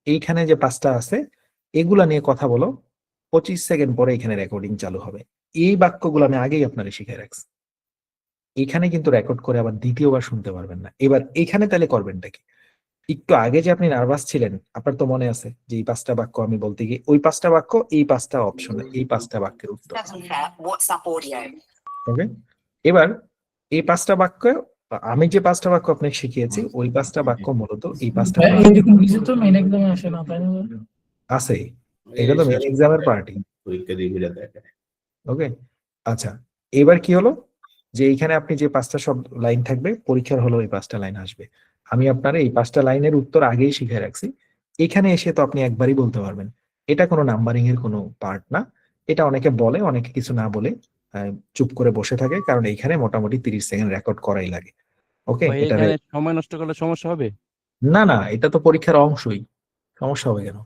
এইখানে যে 5টা আছে এগুলা নিয়ে কথা বলো, 25 সেকেন্ড পরে এখানে রেকর্ডিং চালু হবে। এই বাক্যগুলো আমি আগেই আপনারে শিখাই রাখছি। এখানে কিন্তু রেকর্ড করে আবার দ্বিতীয়বার শুনতে পারবেন না। এবার এখানে তাহলে করবেনটা কি? একটু আগে যে আপনি নার্ভাস ছিলেন, আপনার তো মনে আছে যে এই 5টা বাক্য আমি বলতে গিয়ে ওই 5টা বাক্য, এই 5টা অপশন, এই 5টা বাক্যের উত্তর। ওকে, এবার এই 5টা বাক্য, আমি যে 5টা বাক্য আপনাকে শিখিয়েছি ওই 5টা বাক্য মূলত এই 5টা এরকম কিছু তো মেইন এক্সামে আসে না, তাই না? আছে, এটা তো মেইন এক্সামের পার্টি। ওকে, আচ্ছা, এবার কি হলো যে এইখানে আপনি যে 5টা সব লাইন থাকবে, পরীক্ষার হলো এই 5টা লাইন আসবে। আমি আপনার এই 5টা লাইনের উত্তর আগেই শিখে রাখছি। এখানে এসে তো আপনি একবারই বলতে পারবেন। এটা কোনো নাম্বারিং এর কোনো পার্ট না। এটা অনেকে বলে, অনেকে কিছু না বলে চুপ করে বসে থাকে, কারণ এইখানে মোটামুটি 30 সেকেন্ড রেকর্ড করাই লাগে। ওকে, ভাই এটা এখানে সময় নষ্ট করলে সমস্যা হবে? না না, এটা তো পরীক্ষার অংশই, সমস্যা হবে কেন?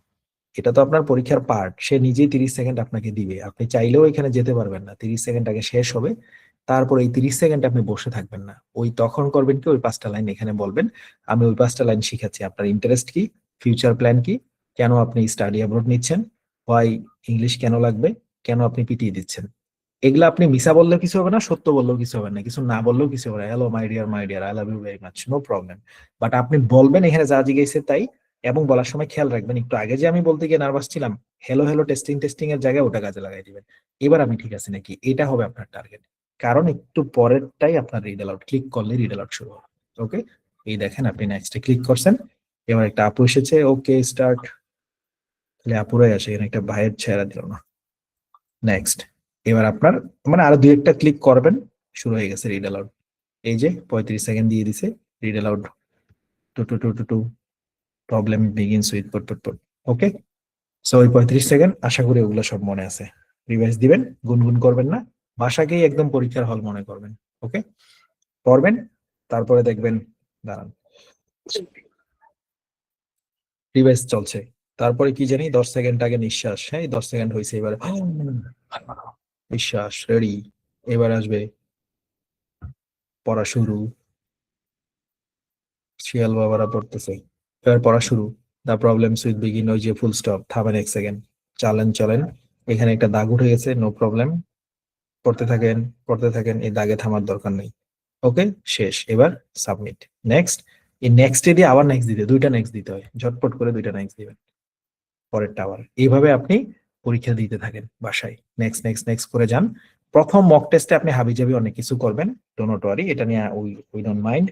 এটা তো আপনার পরীক্ষার পার্ট। সে নিজেই 30 সেকেন্ড আপনাকে দিবে, আপনি চাইলেও এখানে যেতে পারবেন না। 30 সেকেন্ড আগে শেষ হবে, তারপর এই 30 সেকেন্ড আপনি বসে থাকবেন না। ওই তখন করবেন কি, ওই 5টা লাইন এখানে বলবেন। আমি ওই 5টা লাইন শিখাচ্ছি, আপনার ইন্টারেস্ট কি, ফিউচার প্ল্যান কি, কেন আপনি স্টাডি অ্যাব্রড নিচ্ছেন, হোয়াই ইংলিশ কেন লাগবে, কেন আপনি পিটিয়ে দিচ্ছেন। এগুলা আপনি মিছা বললেও কিছু হবে না, সত্য বললেও কিছু হবে না, কিছু না বললেও কিছু হবে না। Hello my dear I love you very much, no problem. But আপনি বলবেন এখানে যা জিজ্ঞেসে তাই, এবং বলার সময় খেয়াল রাখবেন একটু আগে যে আমি বলতে গিয়ে নার্ভাস ছিলাম, হ্যালো টেস্টিং এর জায়গায় ওটা কাজে লাগাই দিবেন। এবার আমি ঠিক আছে নাকি, এটা হবে আপনার টার্গেট। কারণ একটু পরেরটাই আপনার রিড অ্যালাউড, ক্লিক করলে রিড অ্যালাউড শুরু হবে। ওকে, এই দেখেন আপনি নেক্সটে ক্লিক করছেন, এবার একটা আপু এসেছে, ওকে স্টার্ট। তাহলে আপুরাই আসে, এখানে একটা ভাইয়ের চেহারা দিল না। নেক্সট, এবার আপনার মানে আরো 2-1টা ক্লিক করবেন, শুরু হয়ে গেছে রিড অ্যালাউড। এই যে 35 সেকেন্ড দিয়ে দিছে, read allowed to problem begins with pot. Okay, so ওই 35 সেকেন্ড আশা করি ওগুলো সব মনে আছে। রিভাইজ দিবেন, গুনগুন করবেন না, ভাষাকেই একদম পরীক্ষার হল মনে করবেন। ওকে, পড়বেন, তারপরে দেখবেন, দাঁড়ান, রিভাইজ চলছে। তারপরে কি জানি 10 সেকেন্ড আগে নিঃশ্বাস, হ্যাঁ 10 সেকেন্ড হয়েছে, এবার নিঃশ্বাস রেডি। এবার আসবে পড়া শুরু, শিয়াল বাবারা পড়তেছে, এবার পড়া শুরু। দ্য প্রবলেমস উইথ বিগিন, ওই যে ফুল স্টপ, থামেন 1 সেকেন্ড, চলেন এখানে একটা দাগ উঠে গেছে, নো প্রবলেম, করতে থাকেন, এই দাগে থামার দরকার নেই। ওকে, শেষ। এবার সাবমিট। নেক্সট, এই নেক্সট দিয়ে আবার নেক্সট দিতে, দুইটা নেক্সট দিতে হয়, ঝটপট করে দুইটা নেক্সট দিবেন, পরেরটা আবার। এইভাবে আপনি পরীক্ষা দিতে থাকেন বাসায়, নেক্সট নেক্সট নেক্সট করে যান। প্রথম মক টেস্টে আপনি হাবিজাবি অনেক কিছু করবেন, ডোন্ট ওয়ারি, এটা নিয়ে উই ডোন্ট মাইন্ড।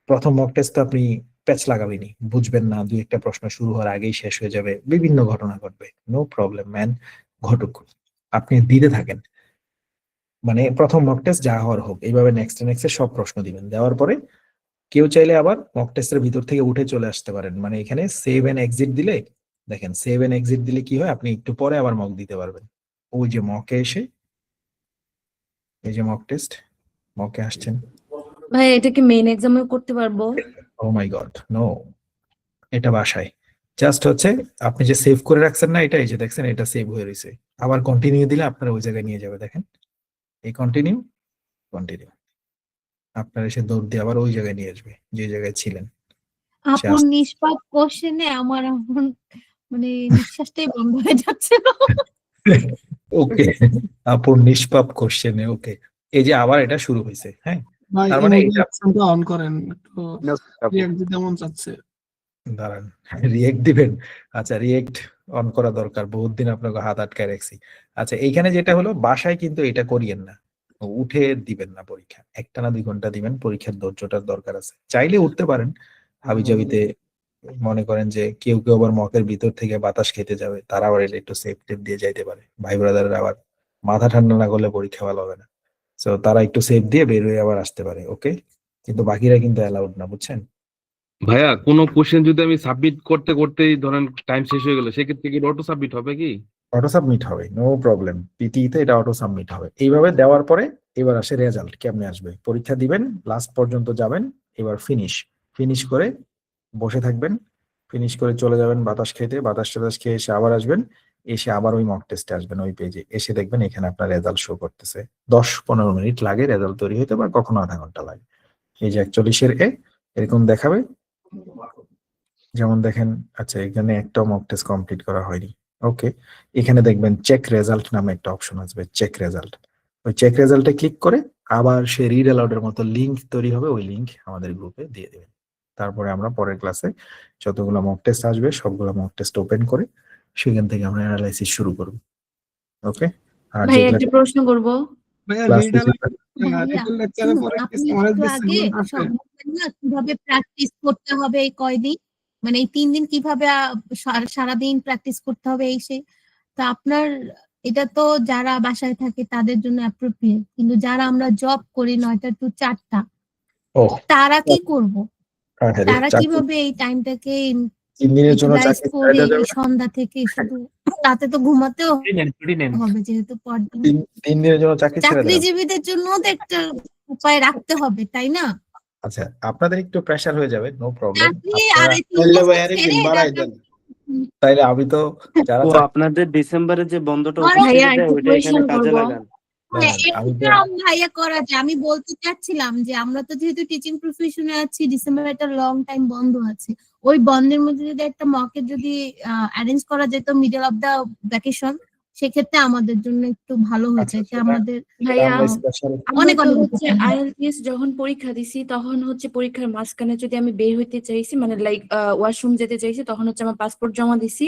প্রথম মক টেস্টে আপনি প্যাচ লাগাবেনি, বুঝবেন না, দুই একটা প্রশ্ন শুরু হওয়ার আগেই শেষ হয়ে যাবে, বিভিন্ন ঘটনা ঘটবে, নো প্রবলেম ম্যান, ঘটুক, আপনি দিতে থাকেন। মানে প্রথম মক টেস্ট যা হওয়ার হোক, এইভাবে নেক্সট নেক্সট সব প্রশ্ন দিবেন। দেওয়ার পরে কেউ চাইলে আবার মক টেস্টের ভিতর থেকে উঠে চলে আসতে পারেন, মানে এখানে সেভ এন্ড এক্সিট দিলে, দেখেন সেভ এন্ড এক্সিট দিলে কি হয়, আপনি একটু পরে আবার মক দিতে পারবেন। ওই যে মকে এসে, এই যে মক টেস্ট, মকে আসছেন, ভাই এটা কি মেইন এক্সামে করতে পারবো? ও মাই গড নো, এটা বাসায় জাস্ট হচ্ছে আপনি যে সেভ করে রাখছেন না, এটা এই যে দেখছেন এটা সেভ হয়ে রয়েছে, আবার কন্টিনিউ দিলে আপনারা ওই জায়গায় নিয়ে যাবে, দেখেন এই কন্টিনিউ, আপনার এসে দৌড় দিয়ে আবার ওই জায়গায় নিয়ে আসবে যে জায়গায় ছিলেন। সে আপুর নিষ্পাপ কোশ্চেনে আমার এখন মানে নিঃশ্বাসটাই বন্ধ হয়ে যাচ্ছিল। ওকে, আপুর নিষ্পাপ কোশ্চেনে, ওকে, এই যে আবার এটা শুরু হয়েছে, হ্যাঁ, ভাই তার মানে ইমোজি এটা, অপশনটা অন করেন, একটু রিয়াক্ট দিতে মন চাচ্ছে। দাঁড়ান রিয়েক্ট দিবেন, আচ্ছা রিয়েক্ট অন করা দরকার, বহুত দিন আপনাকে হাত আটকায় রাখছি। আচ্ছা এইখানে যেটা হলো, বাসায় কিন্তু এটা করিয়েন না, উঠে দিবেন না পরীক্ষা, 1 না 2 ঘন্টা দিবেন, পরীক্ষার ধৈর্যটার দরকার আছে, চাইলে উঠতে পারেন হাবিজাবিতে। মনে করেন যে কেউ কেউ আবার মকের ভিতর থেকে বাতাস খেতে যাবে, তারা আবার এটা একটু সেফ টেপ দিয়ে যাইতে পারে, ভাই ব্রাদাররা আবার মাথা ঠান্ডা না করলে পরীক্ষা ভালো হবে না, তো তারা একটু সেফ দিয়ে বের হয়ে আবার আসতে পারে, ওকে, কিন্তু বাকিরা কিন্তু অ্যালাউড না, বুঝছেন? ভাইয়া কোনো কোশ্চেন যদি আমি সাবমিট করতে করতেই ধরেন টাইম শেষ হয়ে গেল, সেক্ষেত্রে কি অটো সাবমিট হবে কি? অটো সাবমিট হবে, নো প্রবলেম, পিটিইতে এটা অটো সাবমিট হবে। এইভাবে দেওয়ার পরে এবার আসে রেজাল্ট কেমনে আসবে, পরীক্ষা দিবেন, লাস্ট পর্যন্ত যাবেন, এবার ফিনিশ করে বসে থাকবেন, ফিনিশ করে চলে যাবেন বাতাস খেতে, বাতাস টাতাস খেয়ে এসে আবার আসবেন, এসে আবার ওই মক টেস্টে আসবেন, ওই পেজে এসে দেখবেন এখানে আপনার রেজাল্ট শো করতেছে। 10-15 মিনিট লাগে রেজাল্ট তৈরি হতে, বা কখনো আধা ঘন্টা লাগে। এই যে 41-এর এ এরকম দেখাবে, যেমন দেখেন, আচ্ছা এখানে একটা মক টেস্ট কমপ্লিট করা হয়নি, ওকে, এখানে দেখবেন চেক রেজাল্ট নামে একটা অপশন আসবে, চেক রেজাল্ট, ওই চেক রেজাল্টে ক্লিক করে আবার সে রিড অ্যালাউডের মতো লিংক তৈরি হবে, ওই লিংক আমাদের গ্রুপে দিয়ে দেবেন। তারপরে আমরা পরের ক্লাসে যতগুলো মক টেস্ট আসবে সবগুলো মক টেস্ট ওপেন করে সেখান থেকে আমরা অ্যানালাইসিস শুরু করব, ওকে। আর ভাই যেগুলো একটা প্রশ্ন করব। ভাইয়া ক্লাস ভাইয়া, লেকচারের পরে কি আপনি সামারাইজ একটু আগে দিচ্ছেন আছে? সব বললেন না কিভাবে প্র্যাকটিস করতে হবে এই কয়দিন, মানে এই 3 দিন কিভাবে সারাদিন প্র্যাকটিস করতে হবে এই সেই। তো আপনার এটা তো যারা বাসায় থাকে তাদের জন্য অ্যাপ্রোপ্রিয়েট, কিন্তু যারা আমরা জব করি 9টা to 4টা, ও তারা কি করব? আরে তারা চাকরি কিভাবে এই টাইমটাকে 3 দিনের জন্য ইউটিলাইজ চাকরি করে ছেড়ে যাবে এই সন্ধ্যা থেকে শুধু রাতে তো ঘুমাতেও হবে, যেহেতু পরদিন 3 দিনের জন্য চাকরি ছেড়ে দেবেন? চাকরিজীবীদের জন্য তো একটা উপায় রাখতে হবে, তাই না? আচ্ছা আপনাদের একটু প্রেসার হয়ে যাবে, নো প্রবলেম, চাকরি আর এই 3 বছর ছেড়ে এটা একটা- তাইলে আমি তো যারা ও চাকরি- আপনাদের ডিসেম্বরে যে বন্ধটা আরে অফিসে ভাইয়া, দেয় একটু ওইটা এখানে question কাজে করবো। লাগান। হ্যাঁ, আমি তো এরকম ভাইয়া করা যায়। আমি বলতে চাচ্ছিলাম যে আমরা তো যেহেতু টিচিং প্রফেশনে আছি, ডিসেম্বরে একটা লং টাইম বন্ধ আছে, ওই বন্ধের মধ্যে যদি একটা মকের যদি অ্যারেঞ্জ করা যেত মিডল অফ দা ভ্যাকেশন, সেক্ষেত্রে আমাদের জন্য একটু ভালো হতো, আচ্ছা, এতে সেটা- আমাদের ভাইয়া আমরা স্পেশাল আমরা অনেক তো অনেক হচ্ছে উপকার হয়। আইএলটিএস যখন পরীক্ষা দিছি তখন হচ্ছে পরীক্ষার মাঝখানে যদি আমি বের হইতে চাইছি, মানে লাইক ওয়াশরুম যেতে চাইছি, তখন হচ্ছে আমার পাসপোর্ট জমা দিছি,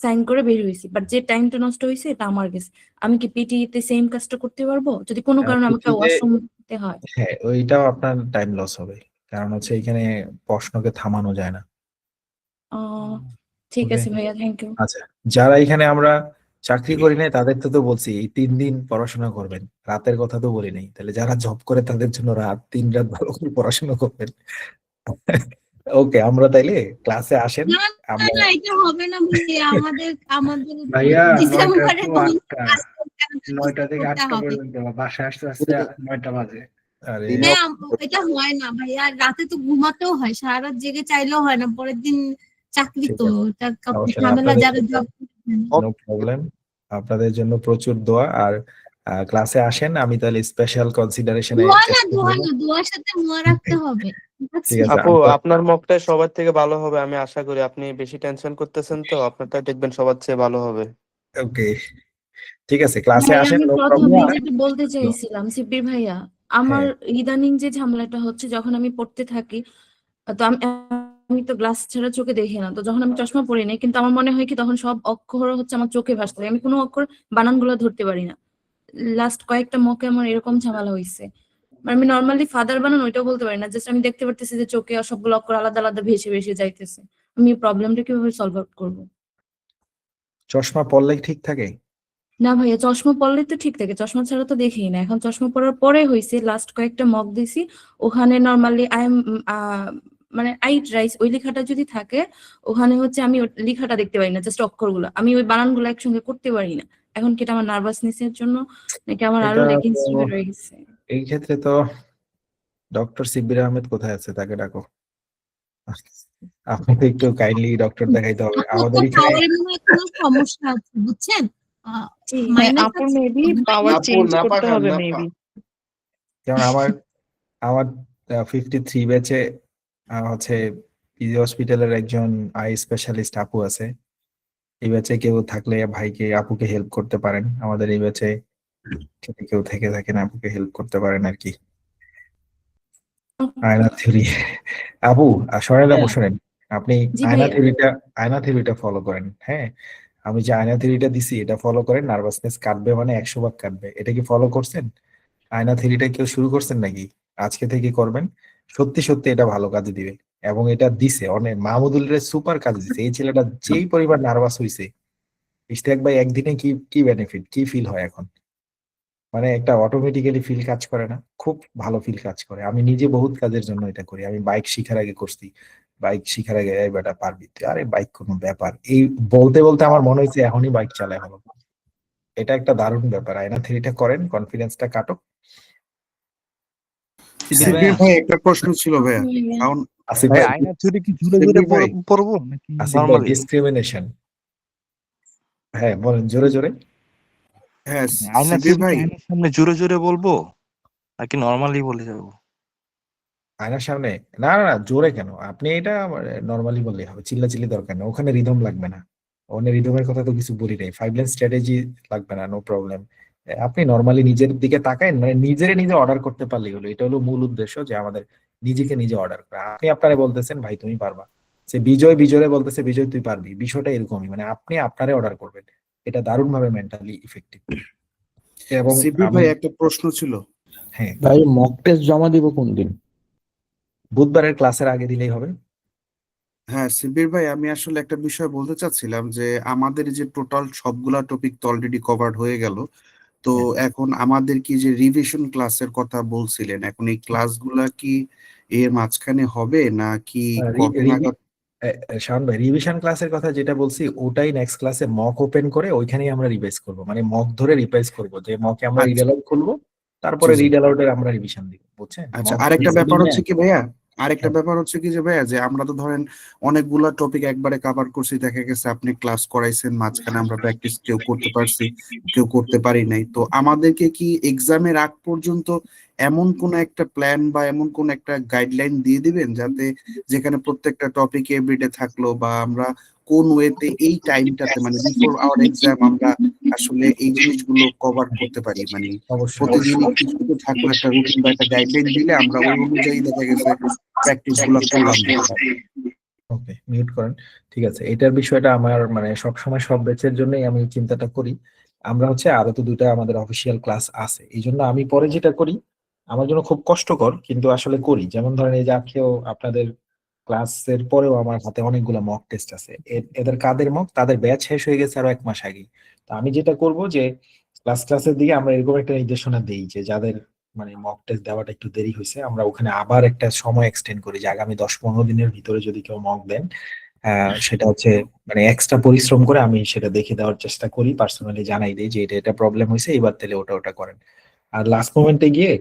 সাইন করে বের হইছি, বাট যে টাইমটা নষ্ট হয়েছে এটা আমার গেছে। আমি কি পিটিতে সেম কাজটা করতে পারবো যদি কোনো কারণে আমাকে PT তে ওয়াশরুম যেতে হয়? হ্যাঁ, ওইটাও আপনার টাইম লস হবে, কারণ হচ্ছে এখানে প্রশ্নকে থামানো যায় না। ঠিক Okay. আছে ভাইয়া, থ্যাংক ইউ। আচ্ছা, যারা এখানে আমরা চাকরি করি নাই তাদের তো বলছি এই 3 দিন পড়াশোনা করবেন, রাতের কথা তো বলি নাই, তাহলে যারা জব করে তাদের জন্য রাত 3 রাত ভালো করে পড়াশোনা করবেন। ওকে, আমরা তাইলে ক্লাসে আসেন, না, না, আমরা না, এটা হবে না ভাইয়া, আমাদের আমাদের ভাইয়া, ডিসেম্বরে 9টা to 8টা, কাজ করতে হবে, 9টা থেকে করতে 8টা হবে। পর্যন্ত, বাসায় আসতে আসতে 9টা বাজে। আরে হ্যাঁ, এটা হয় না ভাইয়া, রাতে তো ঘুমাতেও হয়, সারা রাত জেগে চাইলেও হয় না, পরের দিন চাকরি ঠিক তো আছে, এটা সমস্যা নেই, ঝামেলা, আপনাদের যারা জন্য জব নো প্রবলেম, আপনাদের জন্য প্রচুর দোয়া। আর ক্লাসে আসেন, আমি তাহলে স্পেশাল কনসিডারেশনে দোয়ার সাথে মুয়া রাখতে হবে, ঠিক আছে? ঠিক আছে, আপু আমি তো- আপনার মকটাই সবার থেকে ভালো হবে আমি আশা করি। আপনি বেশি টেনশন করতেছেন তো, আপনারটা দেখবেন সবার চেয়ে ভালো হবে। ওকে, ঠিক আছে, ক্লাসে ভাই আসেন, আমি নো প্রথমে প্রবলেম। যেটা বলতে চাইছিলাম শিব্বির ভাইয়া, আমার হ্যাঁ, ইদানিং যে ঝামেলাটা হচ্ছে যখন আমি পড়তে থাকি, তো আমি তো গ্লাস ছাড়া চোখে দেখি না, তো যখন আমি চশমা পরি নাই কিন্তু আমার মনে হয় কি তখন সব অক্ষর হচ্ছে আমার চোখে ভাসতে থাকে, আমি কোনো অক্ষর বানানগুলো ধরতে পারি না। লাস্ট কয়েকটা মকে আমার এরকম ঝামেলা হয়েছে, মানে আমি নর্মালি ফাদার বানান ওইটাও বলতে পারি না, জাস্ট আমি দেখতে পারতেছি যে চোখে আর সবগুলো অক্ষর আলাদা আলাদা ভেসে ভেসে যাইতেছে। আমি এই প্রবলেমটা কিভাবে সলভ আউট করবো? চশমা পরলেই ঠিক থাকে? না ভাইয়া, চশমা পরলে তো ঠিক থাকে, চশমা ছাড়া তো দেখি না। এখন চশমা পরার পরে হয়েছে লাস্ট কয়েকটা মক দিছি, ওখানে নর্মালি আই এম মানে আই রাইস ওই লেখাটা যদি থাকে, ওখানে হচ্ছে আমি ওই লেখাটা দেখতে পারি না, জাস্ট অক্ষরগুলো, আমি ওই বানানগুলো একসঙ্গে করতে পারি না। এখন কি এটা আমার নার্ভাসনেসের জন্য নাকি আমার আরো এটা লেকিংস তো রয়ে গেছে? এই ক্ষেত্রে তো ডক্টর শিব্বির আহমেদ কোথায় আছে, তাকে ডাকো। আপনাকে একটু কাইন্ডলি ডক্টর দেখাইতে হবে আপু আমাদের আপনার এখানে। পাওয়ারের মনে হয় কোনো সমস্যা আছে বুঝছেন, মাইনাস আপুর আছে মেবি তো। পাওয়ার আপু চেঞ্জ নাপা করতে খান, হবে নাপা। মেবি। যেমন আমার 53 ব্যাচে হচ্ছে পিজি হসপিটালের একজন আই স্পেশালিস্ট আপু আছে। এই ব্যাচে কেউ থাকলে ভাইকে আপুকে হেল্প করতে পারেন, আমাদের এই ব্যাচে যদি কেউ থেকে থাকেন আপুকে হেল্প করতে পারেন আর কি। আয়না থিওরি, আপু শোনেন, আপু শোনেন, আপনি জি আয়না ভাইয়া। থিওরিটা ফলো করেন। হ্যাঁ, আমি যে আয়না থিওরিটা দিছি এটা ফলো করেন, নার্ভাসনেস কাটবে, মানে 100 ভাগ কাটবে। এটা কি ফলো করছেন? আয়না থিওরিটা কেউ শুরু করছেন নাকি? আজকে থেকে করবেন, সত্যি সত্যি এটা ভালো কাজে দিবে। এবং এটা দিছে অনেক, মাহমুদুলের সুপার কাজ দিছে। এই ছেলেটা যেই পরিমাণ নার্ভাস হইছে, ইশতিয়াক ভাই একদিনে কি কি বেনিফিট, কি ফিল হয় এখন, মানে একটা অটোমেটিক্যালি ফিল কাজ করে না, খুব ভালো ফিল কাজ করে। আমি নিজে বহুত কাজের জন্য এটা করি। আমি বাইক শিখার আগে করছি, বাইক শিখার আগে এই বেটা পারবি তুই, আরে বাইক কোনো ব্যাপার, এই বলতে বলতে আমার মনে হয়েছে এখনই বাইক চালায় হলো। এটা একটা দারুণ ব্যাপার, আয়না থ্রিটা করেন, কনফিডেন্সটা কাটো। সিবির ভাই একটা প্রশ্ন ছিল ভাইয়া, কারণ আসিফ ভাই ভাই, আয়না থিওরি কি জোরে জোরে সিদ্দিক ভাই, পড়বো নাকি আসিফ ভাই, নরমালি? ডিসক্রিমিনেশন। হ্যাঁ বলেন জোরে জোরে। হ্যাঁ আয়না সিবির থিওরি কি ভাই, আয়নার সামনে জোরে জোরে বলবো নাকি নরমালি বলে যাবো? আয়নার সামনে? না না না, জোরে কেন, আপনি এটা নর্মালি বললেই হবে, চিল্লাচিল্লি দরকার নেই, ওখানে রিদম লাগবে না। ওখানে রিদমের কথা তো কিছু বলি নাই, 5 লাইন স্ট্র্যাটেজি লাগবে না, নো প্রবলেম। আপনি নর্মালি নিজের দিকে তাকান, মানে নিজেরে নিজে অর্ডার করতে পারলেই হলো। এটা হলো মূল উদ্দেশ্য, যে আমাদের নিজেকে নিজে অর্ডার করা। আপনি আপনারে বলতেছেন ভাই তুমি পারবা, সে বিজয় বিজয়রে বলতেছে বিজয় তুই পারবি, বিষয়টা এরকমই, মানে আপনি আপনারে অর্ডার করবেন। এটা দারুণ ভাবে মেন্টালি ইফেক্টিভ। এবং সিবির আমি, ভাই একটা প্রশ্ন ছিল। হ্যাঁ, ভাই মক টেস্ট জমা দিব কোন দিন? বুধবারের ক্লাসের আগে দিলেই হবে। হ্যাঁ সিবির ভাই, আমি আসলে একটা বিষয় বলতে চাচ্ছিলাম যে আমাদের যে টোটাল সবগুলা টপিক তো অলরেডি কভার্ড হয়ে গেল। তো হ্যাঁ। এখন আমাদের কি যে রিভিশন ক্লাসের কথা বলছিলেন, এখন এই ক্লাসগুলা কি এর মাঝখানে হবে না কি কবে নাগাদ? শাওন ভাই, রিভিশন ক্লাসের কথা যেটা বলছি ওটাই নেক্সট ক্লাসে মক ওপেন করে ওইখানেই আমরা রিভাইজ করব, মানে মক ধরে রিভাইজ করব, যে মকে আমরা রিড আচ্ছা, অ্যালাউড খুলবো, জি তারপরে জি। রিড অ্যালাউডের আমরা রিভিশন দিব, বুঝছেন? আচ্ছা, মক আরেকটা ব্যাপার হচ্ছে কি ভাইয়া, আরেকটা হ্যাঁ, ব্যাপার হচ্ছে কি যে ভাইয়া, যে আমরা তো ধরেন অনেকগুলা টপিক একবারে কভার করছি, দেখা গেছে আপনি ক্লাস করাইছেন, মাঝখানে আমরা প্র্যাকটিস কেউ করতে পারছি, কেউ করতে পারি নাই। তো আমাদেরকে কি এক্সামের আগ পর্যন্ত এমন কোন একটা প্ল্যান বা এমন কোন একটা গাইডলাইন দিয়ে দিবেন, যাতে যেখানে প্রত্যেকটা টপিক এভরিডে থাকলো, বা আমরা কোন ওয়েতে এই টাইমটাতে মানে বিফোর আওয়ার এক্সাম আমরা আসলে এই জিনিসগুলো কভার করতে পারি, মানে অবশ্যই প্রতিদিন অবশ্যই। একটু একটু থাকলো একটা রুটিন বা একটা গাইডলাইন দিলে আমরা ওই অনুযায়ী দেখা গেছে প্র্যাকটিস গুলা করলাম। ওকে, মিউট করেন। ঠিক আছে, এটার বিষয়টা আমার মানে সব সময় সব ব্যাচের জন্যই আমি চিন্তাটা করি। আমরা হচ্ছে আরো তো দুটা আমাদের অফিসিয়াল ক্লাস আছে, এই জন্য আমি পরে যেটা করি, আমার জন্য খুব কষ্টকর কিন্তু আসলে করি। যেমন ধরেন এই যে আজকেও আপনাদের ক্লাসের পরেও আমার হাতে অনেকগুলো মক টেস্ট আছে। এদের কাদের মক, তাদের ব্যাচ শেষ হয়ে গেছে আরো 1 মাস আগেই। তো আমি যেটা করব যে ক্লাসের দিকে আমরা এরকম একটা নির্দেশনা দেই, যে যাদের মানে মক টেস্ট দেওয়াটা একটু দেরি হয়েছে, আমরা ওখানে আবার একটা সময় এক্সটেন্ড করি, যে আগামী 10-15 দিনের ভিতরে যদি কেউ মক দেন, সেটা হচ্ছে মানে এক্সট্রা পরিশ্রম করে আমি সেটা দেখে দেওয়ার চেষ্টা করি, পার্সোনালি জানাই দিই যে এটা এটা প্রবলেম হয়েছে, এবার তাহলে ওটা ওটা করেন। আর লাস্ট মোমেন্টে গিয়ে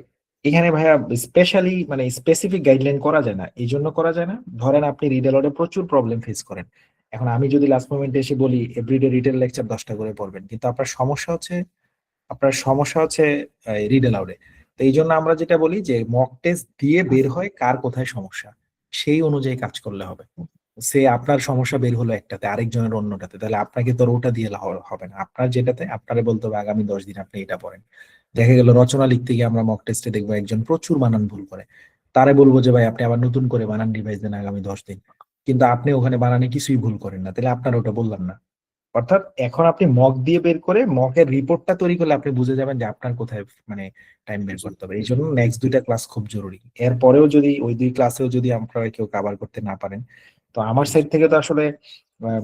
এখানে ভাইয়া স্পেশালি মানে স্পেসিফিক গাইডলাইন করা যায় না, এই জন্য করা যায় না, ধরেন আপনি রিডেলরে প্রচুর প্রবলেম ফেস করেন, এখন আমি যদি লাস্ট মোমেন্টে এসে বলি এভরিডে রিটেল লেকচার 10টা করে পড়বেন, কিন্তু আপনার সমস্যা হচ্ছে রিড অ্যালাউডে। তো এই জন্য আমরা যেটা বলি যে মক টেস্ট দিয়ে বের হয় কার কোথায় সমস্যা, সেই অনুযায়ী কাজ করলে হবে, সে আপনার সমস্যা বের হলো একটাতে, আরেকজনের অন্যটাতে, তাহলে আপনাকে তো আর ওটা দিয়ে হবে না। আপনার যেটাতে আপনারে বলতে হবে আগামী 10 দিন আপনি এটা পড়েন। দেখা গেল রচনা লিখতে গিয়ে আমরা মক টেস্টে দেখবো একজন প্রচুর বানান ভুল করে, তারে বলবো যে ভাই আপনি আবার নতুন করে বানান রিভাইজ দেন আগামী 10 দিন, কিন্তু আপনি ওখানে বানানে কিছুই ভুল করেন না, তাহলে আপনার ওটা বললাম না। অর্থাৎ এখন আপনি মক দিয়ে বের করে মকের রিপোর্টটা তৈরি করলে আপনি বুঝে যাবেন যে আপনার কোথায় মানে টাইম বের করতে হবে। এই জন্য নেক্সট 2টা ক্লাস খুব জরুরি। এরপরেও যদি ওই 2 ক্লাসেও যদি আপনারা কেউ কভার করতে না পারেন, তো আমার সাইড থেকে তো আসলে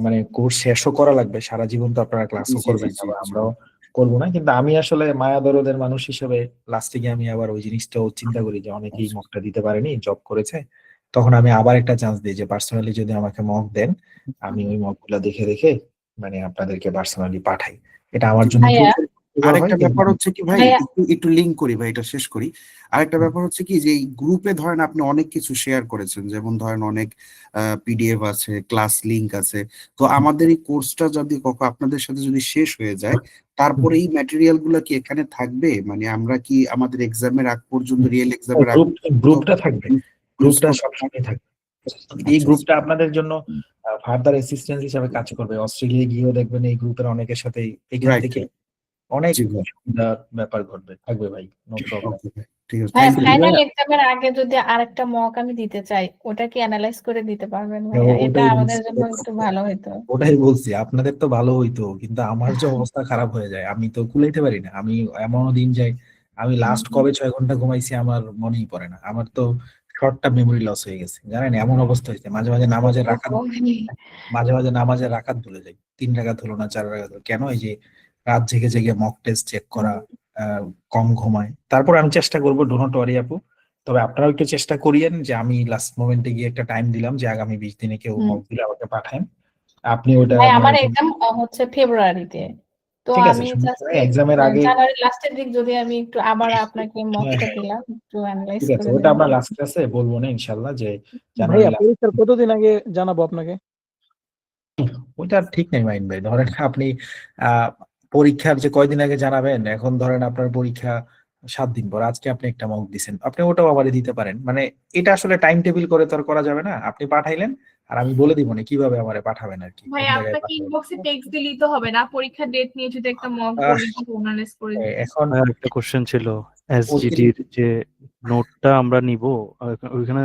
মানে কোর্স শেষও করা লাগবে, সারা জীবন তো আপনারা ক্লাসও করবেন না বা আমরাও করবো না, কিন্তু আমি আসলে মায়া দরদের মানুষ হিসেবে লাস্টে গিয়ে আমি আবার ওই জিনিসটাও চিন্তা করি যে অনেকেই মকটা দিতে পারেনি, জব করেছে, তখন আমি আবার একটা চান্স দিই যে পার্সোনালি যদি আমাকে মক দেন আমি ওই মক গুলা দেখে দেখে মানে আপনাদেরকে পার্সোনালি পাঠাই। এটা আমার জন্য ভাইয়া, আরেকটা ব্যাপার হচ্ছে কি ভাই, একটু লিঙ্ক করি ভাই, এটা শেষ করি। আরেকটা ব্যাপার হচ্ছে কি যে এই গ্রুপে ধরেন আপনি অনেক কিছু শেয়ার করেছেন, যেমন ধরেন অনেক পিডিএফ আছে, ক্লাস লিংক আছে। তো আমাদের এই কোর্সটা যদি কখনো আপনাদের সাথে যদি শেষ হয়ে যায়, তারপরে এই ম্যাটেরিয়াল গুলা কি এখানে থাকবে? মানে আমরা কি আমাদের এক্সামের আগ পর্যন্ত, রিয়েল এক্সামের আগ গ্রুপটা থাকবে, গ্রুপটা সবসময় থাকবে। এই গ্রুপটা আপনাদের জন্য ফার্দার অ্যাসিস্ট্যান্স হিসেবে কাজ করবে। অস্ট্রেলিয়া গিয়েও দেখবেন এই গ্রুপের অনেকের সাথে এখান থেকে অনেক ব্যাপার ঘটবে, থাকবে ভাই, নো প্রবলেম। ঠিক আছে, ভাই thank you. ফাইনাল এক্সামের আগে যদি আরেকটা মক আমি দিতে চাই, ওটা কি অ্যানালাইজ করে দিতে পারবেন ভাইয়া? এটা ওটাই আমাদের বলছি, জন্য একটু ভালো হতো। ওটাই বলছি, আপনাদের তো ভালো হইতো, কিন্তু আমার যে অবস্থা খারাপ হয়ে যায় আমি তো কুলাইতে পারি না। আমি এমনও দিন যাই, আমি লাস্ট কবে 6 ঘন্টা ঘুমাইছি আমার মনেই পড়ে না। আমার তো শর্ট টার্ম মেমোরি লস হয়ে গেছে, জানেন, এমন অবস্থা হয়েছে। মাঝে মাঝে নামাজের রাকাত ভুলে যাই, 3 রাকাত হলো না 4 রাকাত হলো, কেন? এই যে রাত জেগে জেগে মক টেস্ট চেক করা, কম ঘুমায়। তারপর আমি চেষ্টা করবো, ডো নট ওয়ারি আপু, তবে আপনারাও একটু চেষ্টা করিয়েন যে আমি লাস্ট মোমেন্টে গিয়ে একটা টাইম দিলাম যে আগামী 20 দিনে কেউ মক দিলে আমাকে পাঠান। আপনি ওটা ভাই আমার এক্সাম হচ্ছে ফেব্রুয়ারিতে, তো ঠিক আছে, আমি জাস্ট এক্সামের আগে জানুয়ারি লাস্টের দিক যদি আমি একটু আবার আপনাকে মকটা দিলাম, একটু অ্যানালাইজ ঠিক আছে, করে ওটা আমরা দিলাম। লাস্ট ক্লাসে বলবো না ইনশাআল্লাহ যে ভাইয়া জানুয়ারি পরীক্ষার কতদিন আগে জানাবো আপনাকে? ওইটা ঠিক নেই মাইন ভাই। ধরেন আপনি পরীক্ষার যে কয়দিন আগে জানাবেন, এখন ধরেন আপনার পরীক্ষা 7 দিন পর, আজকে আপনি একটা মক দিছেন, আপনি ওটাও আবার দিতে পারেন। মানে এটা আসলে টাইম টেবিল করে তো আর করা যাবে না। আপনি পাঠাইলেন আর আমি বলে দিব না কিভাবে আমারে পাঠাবেন আর কি, ভাই কোন জায়গায় আপনাকে পাঠাবেন। ইনবক্সে টেক্সট দিলেই তো হবে না, পরীক্ষার ডেট নিয়ে যদি একটা মক বলি অ্যানালাইজ করে দিই। এখন একটা কোশ্চেন ছিল, এসজিডির যে নোটটা আমরা নিব, ওইখানে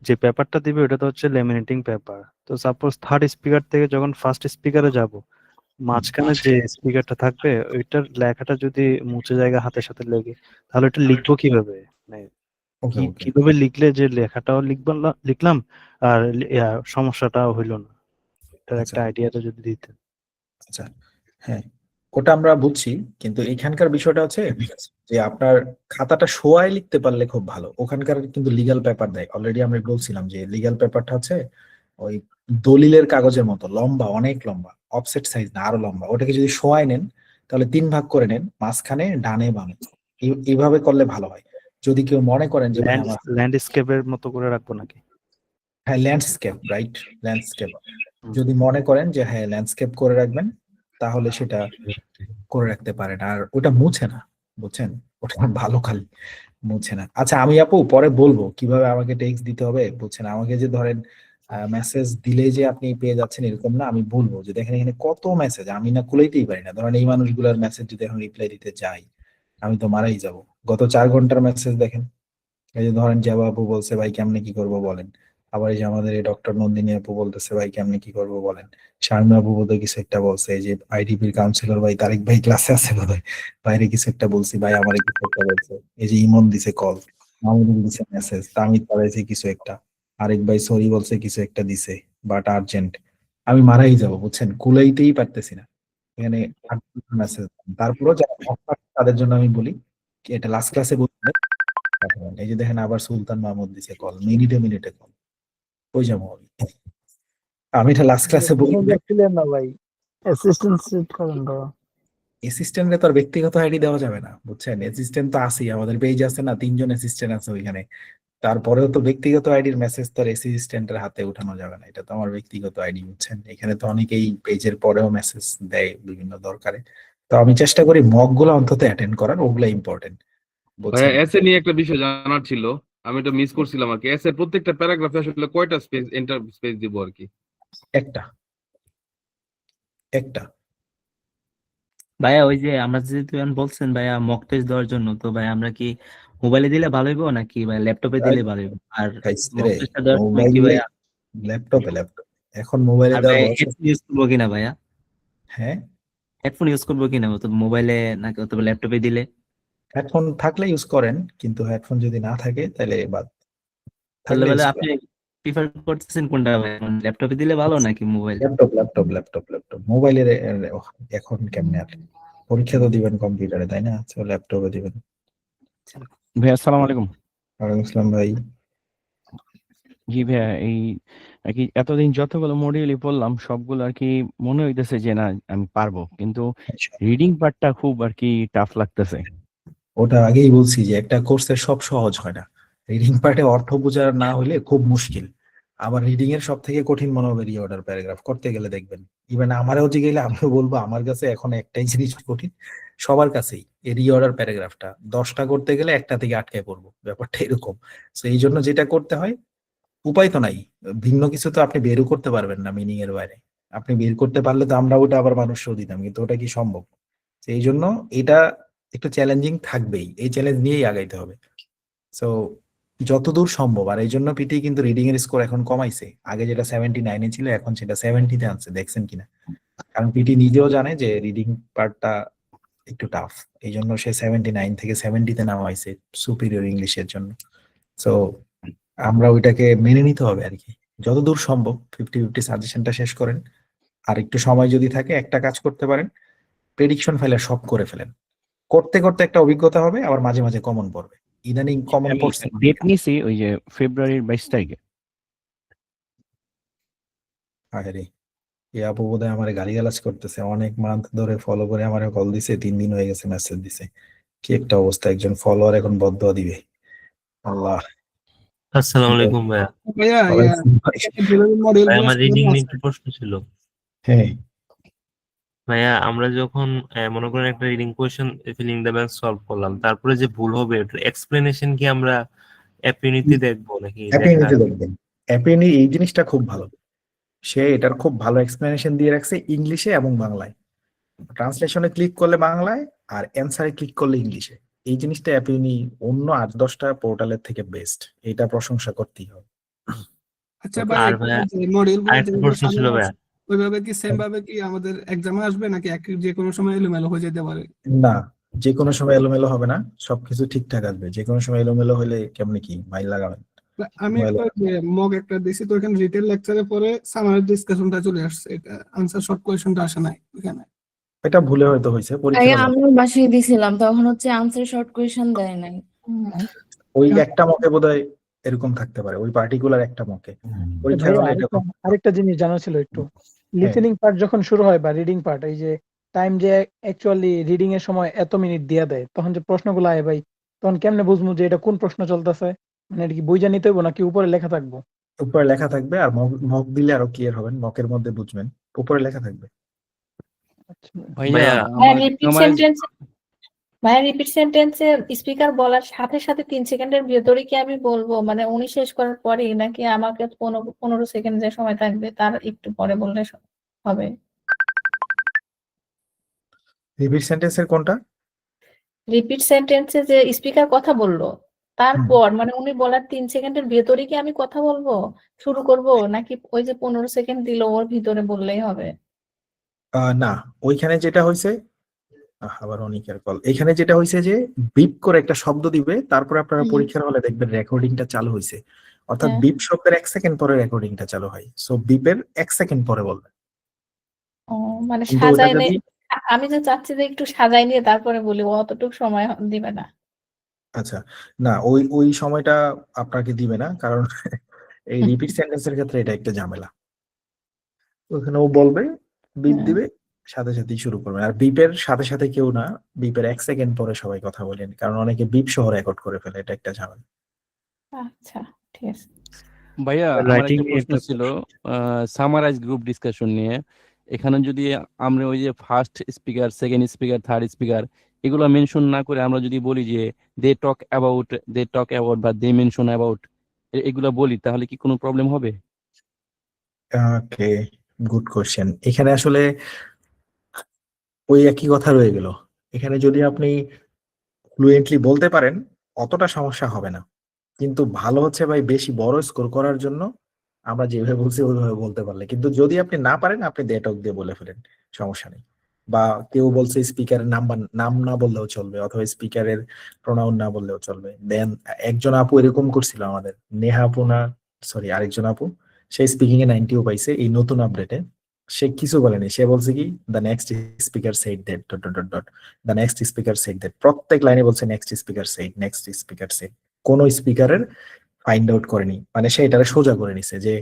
যে পেপারটা দিবে ওটা তো হচ্ছে লেমিনেটিং পেপার। তো সাপোজ থার্ড স্পিকার থেকে যখন ফার্স্ট স্পিকারে যাব, মাঝখানে যে স্পিকারটা থাকবে ওইটার লেখাটা যদি মুছে জায়গা হাতের সাথে লেগে, তাহলে এটা লিখবো কিভাবে? মানে কিভাবে লিখলে যে লেখাটাও লিখলাম আর সমস্যাটাও হইলো না? এটার একটা আইডিয়াটা যদি দিতেন। আচ্ছা, হ্যাঁ, ওটা আমরা বুঝছি, কিন্তু এখানকার বিষয়টা হচ্ছে যে আপনার খাতাটা শোয়ায় লিখতে পারলে খুব ভালো। ওখানকার কিন্তু লিগ্যাল পেপার দেয়, অলরেডি আমরা বলছিলাম যে লিগ্যাল পেপারটা হচ্ছে ওই দলিলের কাগজের মতো লম্বা, অনেক লম্বা, অফসেট সাইজ না, আরো লম্বা। ওটাকে যদি শোয়ায় নেন তাহলে 3 ভাগ করে নেন, মাঝখানে ডানে বামে, এইভাবে করলে ভালো হয়। যদি কেউ মনে করেন যে ভাই আমার ল্যান্ডস্কেপের মতো করে রাখবো নাকি? হ্যাঁ, ল্যান্ডস্কেপ, রাইট, ল্যান্ডস্কেপ যদি মনে করেন যে হ্যাঁ ল্যান্ডস্কেপ করে রাখবেন তাহলে সেটা করে রাখতে পারেন। আর ওটা মুছে না, বুঝছেন, ওটা ভালো খালি মুছে না। আচ্ছা আমি আপু পরে বলবো কিভাবে আমাকে টেক্সট দিতে হবে, বুঝছেন। আমাকে যে ধরেন মেসেজ দিলে যে আপনি পেয়ে যাচ্ছেন এরকম না, আমি বলবো যে দেখেন এখানে কত মেসেজ, আমি না খুলাইতেই পারি না। ধরেন এই মানুষগুলোর মেসেজ যদি এখন রিপ্লাই দিতে যাই আমি তো মারাই যাব। গত 4 ঘন্টার মেসেজ দেখেন। এই যে ধরেন জবা আপু বলছে ভাই কেমনে কি করবো বলেন, আবার এই যে আমাদের এই ডক্টর নন্দিনী আপু বলতেছে ভাই কেমনে কি করবো বলেন, শারমিন আপু বোধহয় কিছু একটা বলছে, এই যে আইডিপির কাউন্সিলর ভাই তারিক ভাই ক্লাসে আছে বোধহয়, বাইরে কিছু একটা বলছি ভাই, আমার কিছু একটা বলছে, এই যে ইমন দিছে কল, মামুনুল দিছে মেসেজ, তামিদ পাঠাইছে কিছু একটা, আরেক ভাই সরি বলছে কিছু একটা দিছে বাট আর্জেন্ট। আমি মারাই যাবো, বুঝছেন, কুলাইতেই পারতেছি না এখানে মেসেজ। তারপরও যারা তাদের জন্য আমি বলি কি এটা লাস্ট ক্লাসে বলতে, এই যে দেখেন আবার সুলতান মাহমুদ দিছে কল, মিনিটে কল, কই যাবো আমি এটা লাস্ট ক্লাসে বলি না ভাই, অ্যাসিস্ট্যান্ট সেট করেন তো। অ্যাসিস্ট্যান্টে তো আর ব্যক্তিগত আইডি দেওয়া যাবে না, বুঝছেন। অ্যাসিস্ট্যান্ট তো আছেই, আমাদের পেজ আছে না, 3 জন অ্যাসিস্ট্যান্ট আছে ওইখানে। তারপরেও তো ব্যক্তিগত আইডির মেসেজ তো অ্যাসিস্ট্যান্টের হাতে উঠানো যাবে না, এটা তো আমার ব্যক্তিগত আইডি, বুঝছেন। এখানে তো অনেকেই পেজের পরেও মেসেজ দেয় বিভিন্ন দরকারে। তো আমি চেষ্টা করি মক গুলো অন্তত অ্যাটেন্ড করার, ওগুলা ইম্পর্টেন্ট, বুঝছেন। এসে নিয়ে একটা বিষয় জানার ছিল, আমি এটা মিস করছিলাম আর কি। এসে প্রত্যেকটা প্যারাগ্রাফে আসলে কয়টা স্পেস এন্টার স্পেস দিব আর কি? একটা একটা ভাইয়া ওই যে আমরা যেহেতু এখন বলছেন ভাইয়া মক টেস্ট দেওয়ার জন্য, তো ভাই আমরা কি মোবাইলে দিলে ভালো হইবো নাকি ভাই ল্যাপটপে দিলে ভালো হইবো? আর খাইছে মক রে টেস্টটা দেওয়ার সময় কি মোবাইলে, ভাইয়া, ল্যাপটপে এখন মোবাইলে আর দেওয়ার ভাই বয়স হেডফোন ইউজ করবো কিনা ভাইয়া, হ্যাঁ হেডফোন ইউজ করবো কিনা অথবা মোবাইলে নাকি অথবা ল্যাপটপে দিলে? হেডফোন থাকলে ইউজ করেন, কিন্তু হেডফোন যদি না থাকে তাহলে বাদ, তাহলে থাকলে ভাই ইউজ আপনি করেন। প্রিফার করতেছেন কোনটা ভাই, ল্যাপটপে দিলে ভালো নাকি মোবাইলে? ল্যাপটপ মোবাইলের এখন কেমনে আর, পরীক্ষা তো দিবেন কম্পিউটারে তাই না, তো ল্যাপটপে দিবেন। ভাইয়া আসসালামু আলাইকুম। ওয়ালাইকুম আসসালাম ভাই। জি ভাইয়া, এই আর কি এতদিন যতগুলো মডিউলই পড়লাম সবগুলো আর কি মনে হইতেছে যে না আমি পারবো, কিন্তু রিডিং পার্টটা খুব আর কি টাফ লাগতেছে। ওটা আগেই বলছি যে একটা কোর্সের সব সহজ হয় না, রিডিং পার্টে অর্থ বোঝা না হলে খুব মুশকিল। আবার রিডিং এর সব থেকে কঠিন মনে হবে রিঅর্ডার প্যারাগ্রাফ করতে গেলে, দেখবেন ইভেন আমারও যে গেলে আমিও বলবো আমার কাছে এখন একটাই জিনিস কঠিন, সবার কাছেই এই রিঅর্ডার প্যারাগ্রাফটা 10টা করতে গেলে একটা থেকে আটকায় পড়বো, ব্যাপারটা এরকম। তো এই জন্য যেটা করতে হয়, উপায় তো নাই, ভিন্ন কিছু তো আপনি বেরও করতে পারবেন না মিনিং এর বাইরে। আপনি বের করতে পারলে তো আমরা ওটা আবার মানুষও দিতাম, কিন্তু ওটা কি সম্ভব? তো এই জন্য এটা একটু চ্যালেঞ্জিং থাকবেই, এই চ্যালেঞ্জ নিয়েই আগাইতে হবে। সো যতদূর সম্ভব, আর এই জন্য পিটি কিন্তু রিডিং এর স্কোর এখন কমাইছে, আগে যেটা 79-এ ছিল এখন সেটা 70-তে আনছে, দেখছেন কিনা? কারণ পিটি নিজেও জানে যে রিডিং পার্টটা একটু টাফ, এই জন্য সে 79 থেকে 70-তে নামাইছে সুপিরিয়র ইংলিশের জন্য। সো আমরা ওইটাকে মেনে নিতে হবে আর কি, যতদূর সম্ভব 50-50 সাজেশনটা শেষ করেন, আর একটু সময় যদি থাকে একটা কাজ করতে পারেন, প্রেডিকশন ফাইলে সব করে ফেলেন, করতে করতে একটা অভিজ্ঞতা হবে, আবার মাঝে মাঝে কমন পড়বে। ইদানিং কমন আমি পড়ছে ডেট নিছি ওই যে ফেব্রুয়ারির 22 তারিখে। আরে এই আপু বোধহয় আমার গালিগালাজ করতেছে, অনেক মান্থ ধরে ফলো করে আমারে কল দিছে, 3 দিন হয়ে গেছে মেসেজ দিছে, কি একটা অবস্থা, একজন ফলোয়ার এখন বদদোয়া দিবে, আল্লাহ। আসসালামু আলাইকুম ভাইয়া। ভাইয়া মডেল ভাই আমার রিডিং নিয়ে একটু প্রশ্ন ছিল। হ্যাঁ ভাইয়া আমরা যখন মনে করেন একটা reading question filling the blanks solve করলাম, তারপরে যে ভুল হবে ওটার এক্সপ্লেনেশন কি আমরা অ্যাপিনিতে দেখবো নাকি অ্যাপিনিতে দেখবেন, অ্যাপিনি এই জিনিসটা খুব ভালো, সে এটার খুব ভালো এক্সপ্লেনেশন দিয়ে রাখছে ইংলিশে এবং বাংলায়, ট্রান্সলেশনে ক্লিক করলে বাংলায় আর অ্যান্সারে ক্লিক করলে ইংলিশে। এই জিনিসটা অ্যাপিনি অন্য 8-10টা পোর্টালের থেকে বেস্ট, এটা প্রশংসা করতেই হবে। আচ্ছা ভাই, আর ভাইয়া মডেল আরেকটা প্রশ্ন ছিল ভাইয়া, ওইভাবে কি সেম ভাবে কি আমাদের এক্সামে আসবে নাকি যে কোনো সময় এলোমেলো হয়ে যেতে পারে? না, যে কোনো সময় এলোমেলো হবে না, সবকিছু ঠিকঠাক আসবে, যে কোনো সময় এলোমেলো হলে কেমনে কি মাইল লাগাবেন। আমি একটা মক একটা দিছি, তো এখানে রিটেল লেকচারে পরে সামারি ডিসকাশনটা চলে আসছে, এটা আনসার শর্ট কোয়েশ্চনটা আসে নাই এখানে। এটা ভুলে হয়তো হয়েছে আগে পরীক্ষা, আমিও বাসায় দিছিলাম, তখন হচ্ছে আনসার শর্ট কোয়েশ্চেন দেয় নাই। ওই একটা মকে বোধহয় এরকম থাকতে পারে, ওই পার্টিকুলার একটা মকে পরীক্ষার হলে এরকম। আরেকটা জিনিস জানা ছিল একটু, লিসেনিং পার্ট যখন শুরু হয় বা রিডিং পার্ট, এই যে টাইম যে অ্যাকচুয়ালি রিডিং এর সময় এত মিনিট দিয়ে দেয়, তখন যে প্রশ্নগুলো আয় ভাই, তখন কেমনে বুঝবো যে এটা কোন প্রশ্ন চলতেছে? মানে এটা কি বই জানিতে হইব নাকি উপরে লেখা থাকবো? উপরে লেখা থাকবে, আর মক দিলে আরো ক্লিয়ার হবেন, মকের মধ্যে বুঝবেন, উপরে লেখা থাকবে। ভাইয়া রিপিট সেন্টেন্সে স্পিকার বলার সাথে সাথে 3 সেকেন্ডের ভেতরে কি আমি বলবো, মানে উনি শেষ করার পরেই, নাকি আমাকে 15 সেকেন্ড যে সময় থাকবে তার একটু পরে বললে হবে? রিপিট সেন্টেন্সের কোনটা? রিপিট সেন্টেন্সে যে স্পিকার কথা বললো তারপর মানে উনি বলার 3 সেকেন্ডের ভেতরে কি আমি কথা বলবো শুরু করব, নাকি ওই যে 15 সেকেন্ড দিল ওর ভিতরে বললেই হবে? না, ওইখানে যেটা হয়েছে, আবার অনেকের কল, এখানে যেটা হয়েছে যে বিপ করে একটা শব্দ দিবে, তারপর আপনারা পরীক্ষার হলে দেখবেন রেকর্ডিংটা চালু হয়েছে, অর্থাৎ বিপ শব্দের 1 সেকেন্ড পরে রেকর্ডিংটা চালু হয়, সো বিপের 1 সেকেন্ড পরে বলবেন। মানে কিন্তু ওটা সাজাই যদি, আমি যে চাচ্ছি যে একটু সাজাই নিয়ে তারপরে বলি, অতটুকু সময় দিবে না? আচ্ছা, না ওই ওই সময়টা আপনাকে দিবে না, কারণ এই রিপিট সেন্টেন্সের ক্ষেত্রে এটা একটা ঝামেলা। ওখানে ও বলবে, বিপ দিবে, সাথে সাথেই শুরু করবে, আর বিপের সাথে সাথে কেউ না, বিপের 1 সেকেন্ড পরে সবাই কথা বলেন, কারণ অনেকে বিপ সহ রেকর্ড করে ফেলে, এটা একটা ঝামেলা। আচ্ছা ঠিক আছে ভাইয়া আমার একটা প্রশ্ন ছিল সামারাইজ গ্রুপ ডিসকাশন নিয়ে। এখানে যদি আমরা ওই যে first speaker, second speaker, third speaker এগুলো মেনশন না করে আমরা যদি বলি যে দে টক অ্যাবাউট বা দে মেনশন অ্যাবাউট এগুলো বলি, তাহলে কি কোনো প্রবলেম হবে? ওকে, গুড কোশ্চেন। এখানে আসলে ওই একই কথা রয়ে গেল। এখানে যদি আপনি ফ্লুয়েন্টলি বলতে পারেন অতটা সমস্যা হবে না, কিন্তু ভালো হচ্ছে ভাই বেশি বড় স্কোর করার জন্য আমরা যেভাবে বলছি ওইভাবে বলতে পারলে। কিন্তু যদি আপনি না পারেন আপনি দেটক দিয়ে বলে ফেলেন, সমস্যা নেই। বা কেউ বলছে স্পিকারের নাম না বললেও চলবে, অথবা স্পিকারের প্রোনাউন না বললেও চলবে। দেন একজন আপু এরকম করছিল আমাদের, নেহা আপু না, সরি আরেকজন আপু, সে স্পিকিং এ 90ও পাইছে এই নতুন আপডেটে। সে কিছু বলেনি, সে বলছে কি the next speaker said that dot dot dot dot, the next speaker said that, প্রত্যেক লাইনে বলছে next speaker said, next speaker said. কোন স্পিকারের ফাইন্ড আউট করেনি, মানে সে এটারে সোজা করে নিছে যে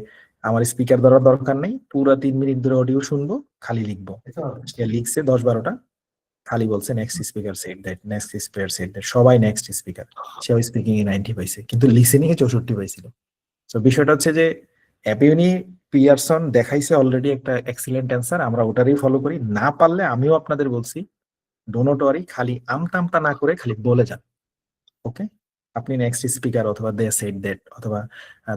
আমার স্পিকার ধরার দরকার নেই, পুরো 3 মিনিট ধরে অডিও শুনবো, খালি লিখবো। সে লিখছে 10-12টা, খালি বলছে next speaker said that, next speaker said that, সবাই নেক্সট স্পিকার। সে স্পিকিং এ 90 পাইছে, কিন্তু লিসেনিং এ 64 পাইছিল। তো বিষয়টা হচ্ছে যে অ্যাপিওনি পিয়ারসন দেখাইছে অলরেডি একটা এক্সিলেন্ট অ্যান্সার, আমরা ওটারই ফলো করি। না পারলে আমিও আপনাদের বলছি ডোন্ট ওয়ারি, খালি আমতামতা না করে খালি বলে যান। ওকে, আপনি নেক্সট স্পিকার অথবা দে সেড দ্যাট অথবা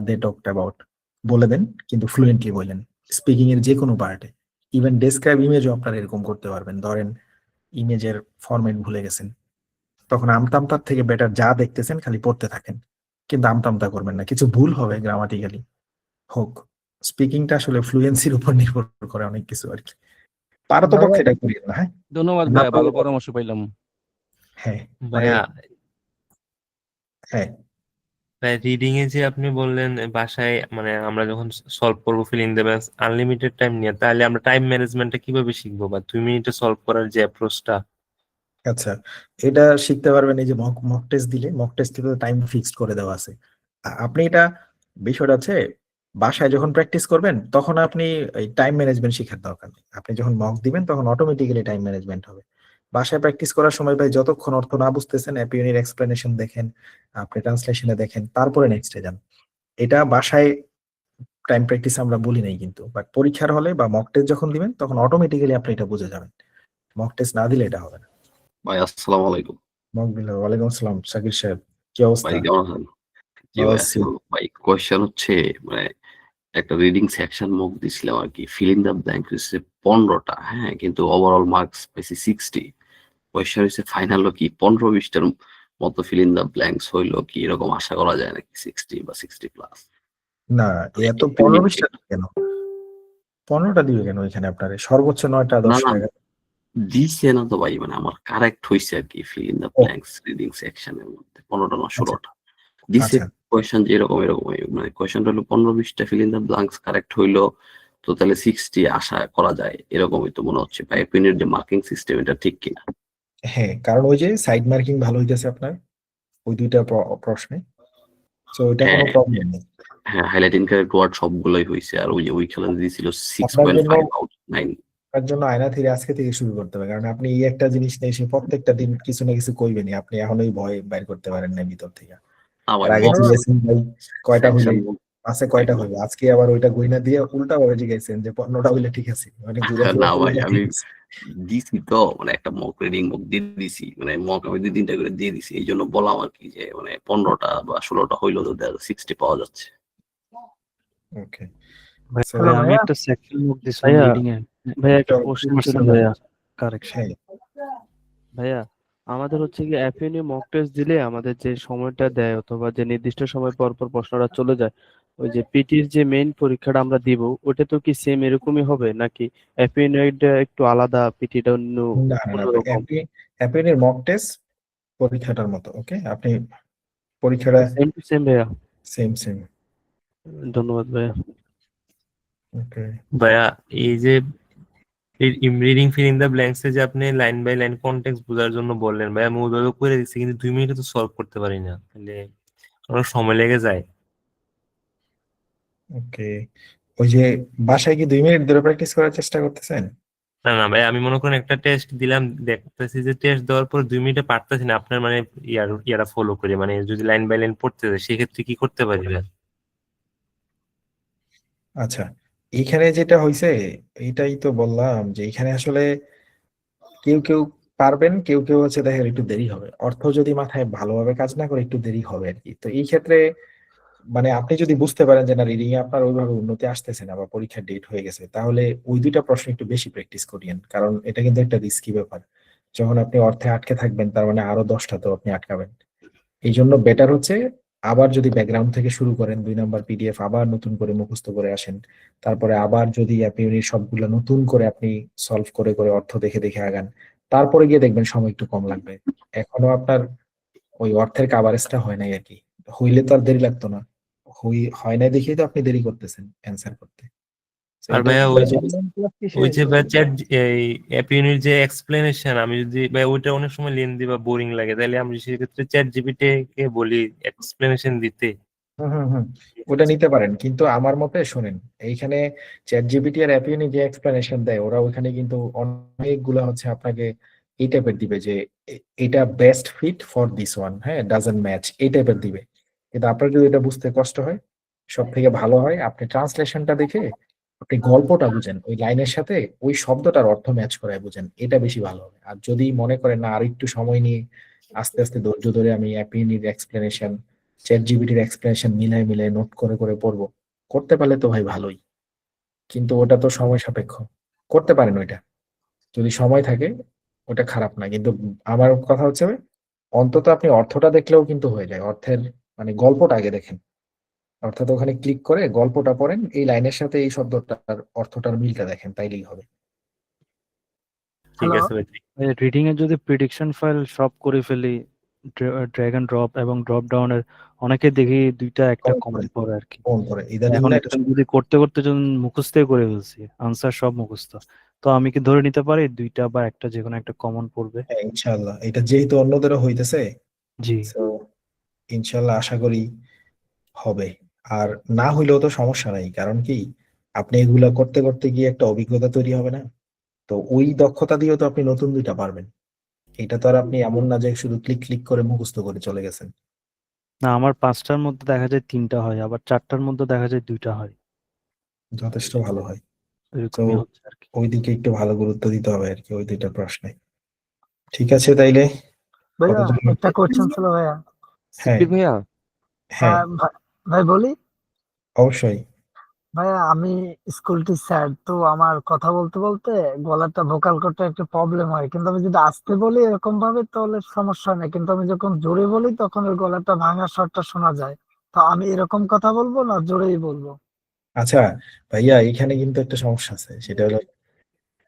দে টকড অ্যাবাউট বলে দেন, কিন্তু ফ্লুয়েন্টলি বলেন স্পিকিং এর যে কোনো পার্টে। ইভেন ডেসক্রাইব ইমেজও আপনারা এরকম করতে পারবেন। ধরেন ইমেজের ফরম্যাট ভুলে গেছেন, তখন আমতামতার থেকে বেটার যা দেখতেছেন খালি পড়তে থাকেন, কিন্তু আমতামতা করবেন না। কিছু ভুল হবে গ্রামাটিক্যালি হোক, স্পিকিংটা আসলে ফ্লুয়েন্সির উপর নির্ভর করে অনেক কিছু আর কি। পারতপক্ষে এটা করিয়েন না। হ্যাঁ, ধন্যবাদ না ভাইয়া, ভালো পারলে- পরামর্শ পাইলাম। হ্যাঁ ভাইয়া হ্যাঁ ভাই রিডিং এ যে আপনি বললেন বাসায় মানে আমরা যখন সলভ করবো filling the blanks unlimited time নিয়ে, তাহলে আমরা টাইম ম্যানেজমেন্টটা কিভাবে শিখবো, বা 2 মিনিটে সলভ করার যে অ্যাপ্রোচটা? আচ্ছা, এটা শিখতে পারবেন এই যে মক টেস্ট দিলে। মক টেস্টে তো টাইম ফিক্সড করে দেওয়া আছে। আপনি এটা, বিষয়টা হচ্ছে বাসায় যখন প্র্যাকটিস করবেন তখন আপনি এই টাইম ম্যানেজমেন্ট শেখার দরকার নেই। আপনি যখন মক দিবেন তখন অটোমেটিক্যালি টাইম ম্যানেজমেন্ট হবে। বাসায় প্র্যাকটিস করার সময় ভাই যতক্ষণ অর্থ না বুঝতেছেন অ্যাপিওনির এক্সপ্লেনেশন দেখেন, আপনি ট্রান্সলেশনে দেখেন, তারপরে নেক্সটে যান। এটা বাসায় টাইম প্র্যাকটিস আমরা বলি নাই কিন্তু, বাট পরীক্ষার হলে বা মক টেস্ট যখন দিবেন তখন অটোমেটিক্যালি আপনি এটা বুঝে যাবেন। মক টেস্ট না দিলে এটা হবে না। ভাই আসসালামু আলাইকুম। ওয়ালাইকুম আসসালাম শাকির সাহেব, কি অবস্থা? ভাই কেমন আছেন? জি ভালো ভাই আছি। আছি ভালো। ভাই কোয়েশ্চেন হচ্ছে মানে একটা রিডিং সেকশন মুখ দিছিলাম আর কি, ফিল ইন দ্য ব্ল্যাঙ্ক হচ্ছে 15টা, হ্যাঁ, কিন্তু ওভারঅল মার্কস পাইছি 60। কোয়েশ্চেন হচ্ছে ফাইনালও কি 15-20টার মতো ফিল ইন দ্য ব্ল্যাঙ্কস হইলো কি এরকম আশা করা যায় নাকি 60 বা 60 প্লাস? না, এত 15-20টা কেন? 15টা দিবে কেন এখানে? আপনার সর্বোচ্চ 9টা না 10 না টাকা। দিছে না তো ভাই, মানে আমার কারেক্ট হইছে আর কি feel in the blanks reading সেকশনের মধ্যে 15টা না 16টা দিছে। আচ্ছা, কোয়েশ্চেন যে এরকম মানে কোয়েশ্চেনটা হলো 15-20টা fill in the blanks correct হইলো, তো তাহলে 60 আশা করা যায়, এরকমই তো মনে হচ্ছে। ভাই এপিনের যে মার্কিং সিস্টেম এটা ঠিক কিনা? হ্যাঁ, কারণ ওই যে সাইড মার্কিং ভালো হইতেছে আপনার ওই দুইটা প্রশ্নে, তো ওইটা কোনো হ্যাঁ প্রবলেম নেই। হ্যাঁ, হাইলাইট ইনকারেক্ট ওয়ার্ড সবগুলোই হইছে। আর ওই যে ওই খেলা দিয়েছিল আপনার জন্য 6.5 আউট 9। তার জন্য আয়না থেকে আজকে থেকে শুরু করতে হবে, কারণ আপনি এই একটা জিনিস নিয়ে এসে প্রত্যেকটা দিন কিছু না কিছু কইবেনই। আপনি এখনোই ভয় বাইর করতে পারেন না ভিতর থেকে। আমার এর আগে জিজ্ঞেসেন ভাই কয়টা হইলে, সেকশন আছে কয়টা হইবে, আজকে আবার ওইটা গইনা দিয়ে উল্টা ভাবে জিজ্ঞাসেন যে 15টা হইলে ঠিক আছে, মানে ঘুরে ফিরে না ভাই বললে আমি ঠিক আছে। দিছি তো, মানে একটা মক রিডিং মক দিয়ে দিছি, মানে মক আমি 2-3টা করে দিয়ে দিছি, এই জন্য বললাম আর কি যে মানে 15টা বা 16টা হইলো তো 60 পাওয়া যাচ্ছে। ওকে, ভাইয়া আমি একটা সেকশন মুখ দিছিলাম ভাইয়া, রিডিং এ। ভাইয়া একটা কোশ্চেন ছিল ভাইয়া, কারেকশন। হ্যাঁ ভাইয়া আমাদের হচ্ছে কি অ্যাপিওনি মক টেস্ট দিলে আমাদের যে সময়টা দেয় অথবা যে নির্দিষ্ট সময় পর পর প্রশ্নটা চলে যায়, ওই যে পিটির যে মেইন পরীক্ষাটা আমরা দিব ওটা তো কি সেম এরকমই হবে, নাকি অ্যাপিওনিটা একটু আলাদা, পিটিটা অন্য না না না, অন্যরকম? অ্যাপিওনির মক টেস্ট পরীক্ষাটার মতো। ওকে, আপনি পরীক্ষাটা সেম টু সেম ভাইয়া? Same same. ধন্যবাদ ভাইয়া। ওকে, ভাইয়া এই যে reading fill in the blanks এ যে আপনি লাইন বাই লাইন কনটেক্সট বোঝার জন্য বললেন, ভাইয়া আমি ওইভাবে করে দিচ্ছি, কিন্তু 2 মিনিটে তো সলভ করতে পারি না, তাহলে অনেক সময় লেগে যায়। ওকে, ওই যে বাসায় কি 2 মিনিট ধরে প্র্যাকটিস করার চেষ্টা করতেছেন? না না ভাই, আমি মনে করেন একটা টেস্ট দিলাম, দেখতেছি যে টেস্ট দেওয়ার পর 2 মিনিটে পারতেছি না, আপনার মানে ইয়ারা ফলো করে, মানে যদি লাইন বাই লাইন পড়তে যায় সেক্ষেত্রে কি করতে পারি ভাই? আচ্ছা, এইখানে যেটা হয়েছে এইটাই তো বললাম যে এখানে আসলে কেউ কেউ পারবেন, কেউ কেউ হচ্ছে দেখেন একটু দেরি হবে। অর্থ যদি মাথায় ভালোভাবে কাজ না করে একটু দেরি হবে আর কি। তো এই ক্ষেত্রে মানে আপনি যদি বুঝতে পারেন যে না রিডিং এ আপনার ওইভাবে উন্নতি আসতেছে না বা পরীক্ষার ডেট হয়ে গেছে, তাহলে ওই দুইটা প্রশ্ন একটু বেশি প্র্যাকটিস করিয়েন, কারণ এটা কিন্তু একটা রিস্কি ব্যাপার। যখন আপনি অর্থে আটকে থাকবেন তার মানে আরো 10টা তো আপনি আটকাবেন। এই জন্য বেটার হচ্ছে আবার যদি ব্যাকগ্রাউন্ড থেকে শুরু করেন, 2 নাম্বার পিডিএফ আবার নতুন করে মুখস্থ করে আসেন, তারপরে আবার যদি আপনি সবগুলো নতুন করে আপনি সলভ করে করে অর্থ দেখে দেখে আগান, তারপরে গিয়ে দেখবেন সময় একটু কম লাগবে। এখনো আপনার ওই অর্থের কাভারেজটা হয় নাই আর কি। হইলে তো আর দেরি লাগতো না, হয় নাই দেখেই তো আপনি দেরি করতেছেন অ্যান্সার করতে। So আর এটা ভাইয়া একটু ওই যে ভাই চ্যাট এই অ্যাপ ইউনির যে এক্সপ্লেনেশন, আমি যদি ভাই ওইটা অনেক সময় লেন্দি বা বোরিং লাগে, তাহলে আমি সেক্ষেত্রে চ্যাট জিপিটি কে বলি এক্সপ্লেনেশন দিতে। হুম হুম হুম, ওটা নিতে পারেন, কিন্তু আমার মতে শোনেন, এইখানে চ্যাট জিপিটি আর অ্যাপিউনি যে এক্সপ্লেনেশন দেয় ওরা ওখানে কিন্তু অনেকগুলা হচ্ছে আপনাকে এই টাইপের দিবে যে এটা best fit for this one, হ্যাঁ ডাজন্ট ম্যাচ, এই টাইপের দিবে। কিন্তু আপনার যদি এটা বুঝতে কষ্ট হয়, সব থেকে ভালো হয় আপনি ট্রান্সলেশনটা দেখে আপনি গল্পটা বুঝেন, ওই লাইনের সাথে ওই শব্দটার অর্থ ম্যাচ করায় বুঝেন, এটা বেশি ভালো হবে। আর যদি মনে করেন না আর একটু সময় নিয়ে আস্তে আস্তে ধৈর্য ধরে আমি অ্যাপিউনির এক্সপ্লেনেশন চ্যাট জিপিটির এক্সপ্লেনেশন মিলাই মিলাই নোট করে করে পড়বো, করতে পারলে তো ভাই ভালোই, কিন্তু ওটা তো সময় সাপেক্ষ। করতে পারেন ওইটা যদি সময় থাকে, ওটা খারাপ না, কিন্তু আমার কথা হচ্ছে অন্তত আপনি অর্থটা দেখলেও কিন্তু হয়ে যায়, অর্থের মানে গল্পটা আগে দেখেন, অর্থাৎ ওখানে ক্লিক করে গল্পটা পড়েন, এই লাইনের সাথে এই শব্দটার অর্থটার মিলটা দেখেন, তাইলেই হবে। ঠিক আছে ভাই। রিডিং এর যদি প্রেডিকশন ফাইল সব করে ফেলি, ড্র্যাগ এন্ড ড্রপ এবং ড্রপ ডাউনের, অনেকে দেখি দুইটা একটা কমন পড়ে আর কি। ফোন করে ইদানিং এখন না এটা আমি যদি করতে করতে যখন মুখস্থই করে ফেলছি, আনসার সব মুখস্থ, তো আমি কি ধরে নিতে পারি দুইটা বা একটা যে কোনো একটা কমন পড়বে? হ্যাঁ ইনশাআল্লাহ, এটা যেহেতু অন্যদেরও হইতেছে, জি। তো ইনশাআল্লাহ আশা করি হবে। আর না হইলেও তো সমস্যা নাই, কারণ কি আপনি এগুলা করতে করতে গিয়ে একটা অভিজ্ঞতা তৈরি হবে না, তো ওই দক্ষতা দিয়েও তো আপনি নতুন দুইটা পারবেন। এটা তো আর আপনি এমন না যে শুধু ক্লিক ক্লিক করে মুখস্থ করে চলে গেছেন। না, আমার 5টার মধ্যে দেখা যায় 3টা হয়, আবার 4টার মধ্যে দেখা যায় 2টা হয়, যথেষ্ট ভালো হয়। তো এরকমই হচ্ছে আর কি। ওই দিকে একটু ভালো গুরুত্ব দিতে হবে আর কি, ওই দুইটা প্রশ্নে। ঠিক আছে তাইলে ভাইয়া কতজন? একটা কোশ্চেন ছিল ভাইয়া। হ্যাঁ ভাইয়া হ্যাঁ ভাই বলি। অবশ্যই। ভাইয়া আমি স্কুল টিচার, তো আমার কথা বলতে বলতে গলাটা ভোকাল করতে একটু প্রবলেম হয়, কিন্তু আমি যদি আস্তে বলি এরকম ভাবে তাহলে সমস্যা নেই, কিন্তু আমি যখন জোরে বলি তখন ওই গলাটা ভাঙা স্বরটা শোনা যায়। তো আমি এরকম কথা বলবো না জোরেই বলবো? আচ্ছা ভাইয়া, এখানে কিন্তু একটা সমস্যা আছে, সেটা হলো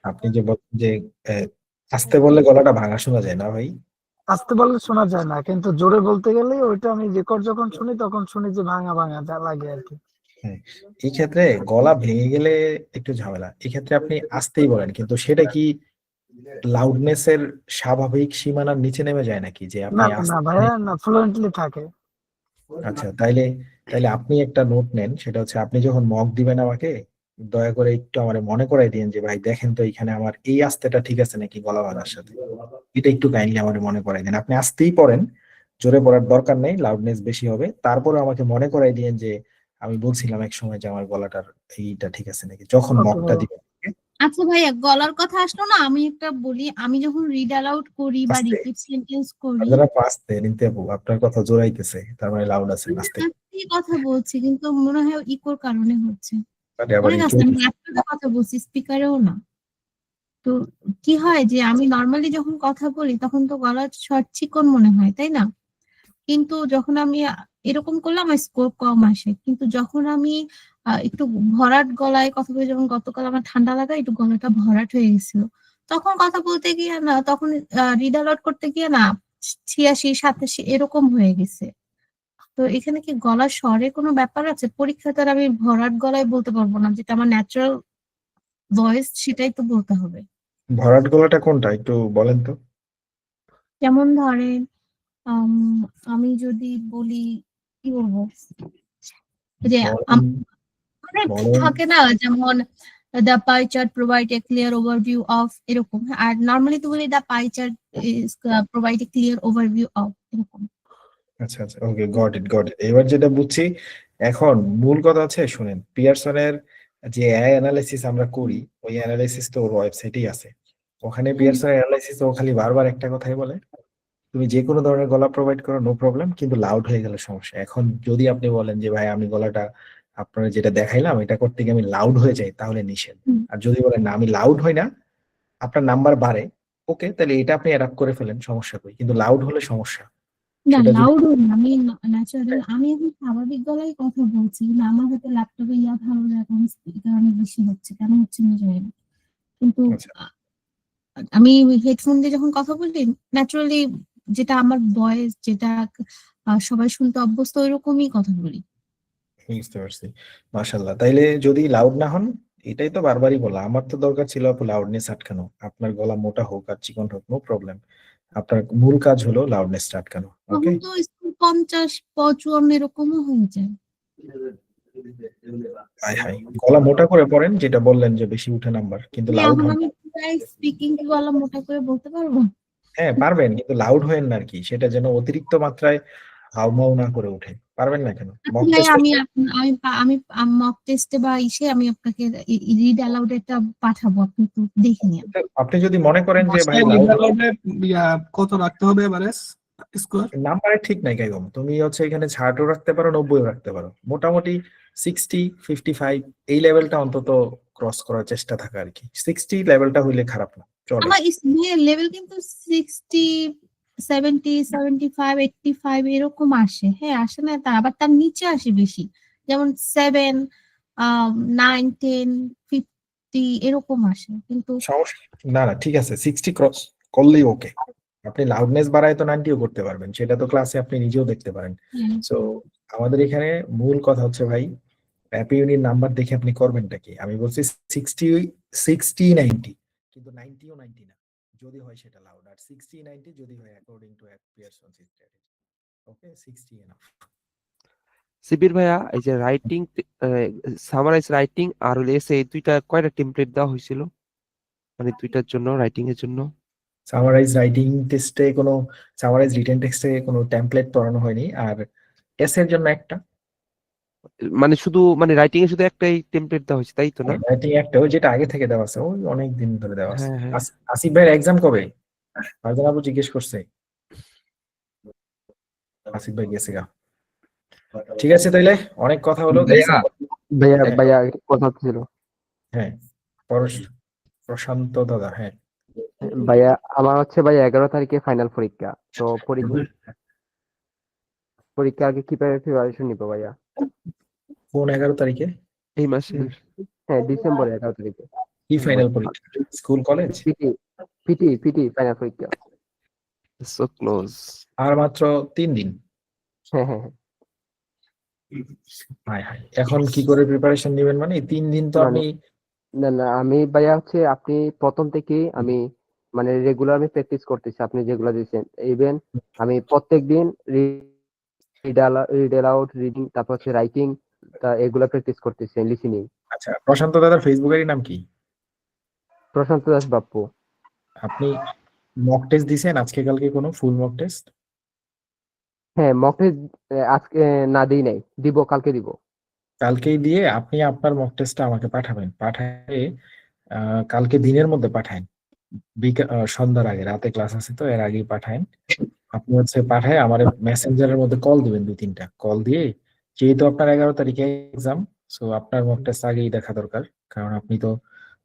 আপনি যে বলছেন যে আহ, আস্তে বললে গলাটা ভাঙা শোনা যায় না ভাই। আস্তে বললে শোনা যায় না, কিন্তু জোরে বলতে গেলে ওইটা আমি রেকর্ড যখন শুনি তখন শুনি যে ভাঙা ভাঙা যা লাগে আর কি। হ্যাঁ, এই ক্ষেত্রে গলা ভেঙে গেলে একটু ঝামেলা, এক্ষেত্রে আপনি আস্তেই বলেন, কিন্তু সেটা কি লাউডনেস এর স্বাভাবিক সীমানার নিচে নেমে যায় নাকি যে আপনি না না আস্তে? ভাইয়া, না ফ্লুয়েন্টলি থাকে। আচ্ছা তাইলে তাইলে আপনি একটা নোট নেন, সেটা হচ্ছে আপনি যখন মক দিবেন আমাকে দয়া করে একটু আমার মনে করাই দিন যে ভাই দেখেন তো এখানে আমার এই আস্তেটা ঠিক আছে নাকি গলা ভাঙার সাথে, এটা একটু কাইন্ডলি আমার মনে করাই দিন। আপনি আস্তেই পড়েন, জোরে পড়ার দরকার নেই, লাউডনেস বেশি হবে, তারপরে আমাকে মনে করাই দিন যে আমি বলছিলাম এক সময় যে আমার গলাটার এইটা ঠিক আছে নাকি, যখন ওকে মকটা ভাইয়া। দিবেন। আচ্ছা ভাইয়া, গলার কথা আসলো না, আমি একটা বলি, আমি যখন রিড অ্যালাউড করি বা আস্তে, রিপিট সেন্টেন্স করি, আপনারা আস্তে নিতে আপু, আপনার কথা জোরাইতেছে, তার মানে লাউড আছে, আমি আস্তে আস্তেই কথা বলছি, কিন্তু মনে হয় ইকোর কারণে হচ্ছে। মানে আবার অনেক একটু। আছে, আমি ল্যাপটপে কথা বলছি, স্পিকারেও না। তো কি হয় যে আমি নর্মালি যখন কথা বলি তখন তো গলার স্বর চিকন মনে হয়, তাই না? কিন্তু যখন আমি এরকম করলে আমার স্কোর কম আসে, কিন্তু যখন আমি একটু ভরাট গলায় কথা বলি, যেমন গতকাল আমার ঠান্ডা লাগা একটু গলাটা ভরাট হয়ে গেছিল, তখন কথা বলতে গিয়ে না, তখন রিড আলাউট করতে গিয়ে না 86 87 এরকম হয়ে গেছে। তো এখানে কি গলার স্বরে কোনো ব্যাপার আছে? পরীক্ষাতে আর আমি ভরাট গলায় বলতে পারবো না, যেটা আমার ন্যাচারাল ভয়েস সেটাই তো বলতে হবে। ভরাট গলাটা কোনটা একটু বলেন তো? যেমন ধরেন আম, আমি যদি বলি, কি বলবো, যে বলেন মানে বলেন। থাকে না, যেমন the pie chart provide a clear overview of, এরকম। আর নর্মালি তো বলি the pie chart is provide a clear overview of, এরকম। আচ্ছা আচ্ছা, ওকে, গট ইট গট ইট, এবার যেটা বুঝছি। এখন মূল কথা হচ্ছে শুনেন, পিয়ারসনের যে এআই অ্যানালাইসিস আমরা করি, ওই অ্যানালাইসিস তো ওর ওয়েবসাইটেই আছে, ওখানে পিয়ারসনের অ্যানালাইসিস ও খালি বারবার একটা কথাই বলে তুমি যে কোনো ধরনের গলা প্রোভাইড করো, নো প্রবলেম, কিন্তু লাউড হয়ে গেলে সমস্যা। এখন যদি আপনি বলেন যে ভাই আমি গলাটা আপনারা যেটা দেখাইলাম এটা করতে গিয়ে আমি লাউড হয়ে যাই, তাহলে নিষেধ। আর যদি বলেন না আমি লাউড হই না, আপনার নাম্বার বাড়ে, ওকে, তাহলে এটা আপনি অ্যাডাপ্ট করে ফেলেন, সমস্যা কই, কিন্তু লাউড হলে সমস্যা। না সেটা যদি লাউড আমি ন্যাচারাল, আমি এখন স্বাভাবিক গলায় কথা বলছি, কিন্তু আমার হাতে ল্যাপটপে ভালো এখন স্পিকার অনেক বেশি হচ্ছে, কেন হচ্ছে আমি জানি না। কিন্তু আচ্ছা, আমি হেডফোন দিয়ে যখন কথা বলি ন্যাচারালি যেটা আমার ভয়েস, যেটা সবাই শুনতে অভ্যস্ত ওইরকমই কথা বলি। বুঝতে পারছি। মাশাআল্লাহ, তাইলে যদি লাউড না হন, এটাই তো বারবারই বলা, আমার তো দরকার ছিল আপু লাউডনেস আটকানো। আপনার গলা মোটা হোক আর চিকন হোক, নো প্রবলেম, আপনার মূল কাজ হলো লাউডনেস আটকানো। ওকে, তখন তো 50-55 এরকমও হয়ে যায়। হাই হাই, গলা মোটা করে পড়েন, যেটা বললেন যে বেশি উঠে নাম্বার, কিন্তু লাউড এখন হন। আমি প্রায় স্পিকিং কি গলা মোটা করে বলতে পারবো? হ্যাঁ পারবেন, কিন্তু লাউড হয়েন না আর কি, সেটা যেন অতিরিক্ত মাত্রায় হাউমাউ না করে ওঠে। পারবেন না কেন? মক ভাই টেস্টে আমি মক টেস্টে বা ইসে আমি আপনাকে রিড অ্যালাউড একটা পাঠাবো, আপনি একটু দেখে নিন। আপনি যদি মনে করেন যে ভাই বাসায় লাউড লিডার কত রাখতে হবে এভারেজ স্কোর? নাম্বারে ঠিক নাই কাইগম, তুমি হচ্ছে এখানে 60ও রাখতে পারো, 90ও রাখতে পারো, মোটামুটি 60-55 এই লেভেলটা অন্তত ক্রস করার চেষ্টা থাকা আর কি। 60 লেভেলটা হইলে খারাপ না, চলে। আমার লেভেল কিন্তু 60, 70, 75, 85 এরকম আসে। হ্যাঁ আসে না, তা আবার তার নিচে আসে বেশি, যেমন 7, 9, 10, 50 এরকম আসে, কিন্তু সমস্যা না, না ঠিক আছে, 60 ক্রস করলেই ওকে। আপনি লাউডনেস বাড়ায় তো 90ও করতে পারবেন, সেটা তো ক্লাসে আপনি নিজেও দেখতে পারেন। সো আমাদের এখানে মূল কথা হচ্ছে ভাই, হ্যাপি ইউনিট নাম্বার দেখে আপনি করবেনটা কি। আমি বলছি 60-90, কিন্তু 90ও 90 না, যদি হয় সেটা লাউড, আর 60-90 যদি হয় according to Pearson strategy. Okay, 60 enough. Shibir ভাইয়া, এই যে রাইটিং, সামারাইজ রাইটিং আর হলো এসে, এই দুইটা কয়টা টেমপ্লেট দেওয়া হয়েছিল, মানে দুইটার জন্য, রাইটিং এর জন্য? সামারাইজ রাইটিং টেস্টে কোনো, সামারাইজ রিটেন টেক্সটে কোনো টেমপ্লেট পড়ানো হয়নি, আর এর জন্য একটা, মানে শুধু মানে রাইটিং এ শুধু একটাই টেমপ্লেট দেওয়া হয়েছে, তাই তো না? রাইটিং একটা, ওই যেটা আগে থেকে দেওয়া আছে, ওই অনেক দিন ধরে দেওয়া আছে। হ্যাঁ হ্যাঁ। আসিফ ভাইয়ের এক্সাম কবে? ফারজান আপু জিজ্ঞেস করছে। আসিফ ভাই গেছে গা। ঠিক আছে, তাইলে অনেক কথা হলো। ভাইয়া কথা ছিল। হ্যাঁ, প্রশান্ত দাদা, হ্যাঁ ভাইয়া আমার হচ্ছে ভাইয়া 11 তারিখে ফাইনাল পরীক্ষা, তো পরীক্ষা আগে কিভাবে প্রিপারেশন নিবো ভাইয়া? কোন 11 তারিখে? এই মাসে, হ্যাঁ ডিসেম্বরে 11 তারিখে। কি ফাইনাল পরীক্ষা? School college? পিটি ফাইনাল পরীক্ষা। So close. আর মাত্র 3 দিন। হ্যাঁ হ্যাঁ। হাই হাই, এখন কি করে প্রিপারেশন নেবেন? মানে 3 দিন তো আপনি, না আমি ভাইয়া হচ্ছে, আপনি প্রথম থেকেই আমি মানে রেগুলার আমি প্র্যাকটিস করতেছি, আপনি যেগুলো দিয়েছেন। ইভেন আমি প্রত্যেকদিন রিড অ্যালাউড, রিডিং, তারপর হচ্ছে রাইটিং, এগুলা প্র্যাকটিস করতেছি, লিসেনিং। আচ্ছা, প্রশান্ত দাদার ফেসবুক আইডি নাম কি? প্রশান্ত দাস বাপ্পু। আপনি মক টেস্ট দিছেন আজকে কালকে, কোনো ফুল মক টেস্ট? হ্যাঁ মক টেস্ট আজকে না দিই নাই, দিব, কালকে দিব। কালকেই দিয়ে আপনি আপনার মক টেস্টটা আমাকে পাঠাবেন, পাঠায়ে কালকে দিনের মধ্যে পাঠান, সন্ধ্যার আগে, রাতে ক্লাস আছে তো এর আগেই পাঠান। আপনি হচ্ছে পাঠায় আমার মেসেঞ্জারের মধ্যে কল দিবেন, 2-3টা কল দিয়ে, যেহেতু আপনার 11 তারিখে এক্সাম, সো আপনার মক টেস্ট আগেই দেখা দরকার, কারণ আপনি তো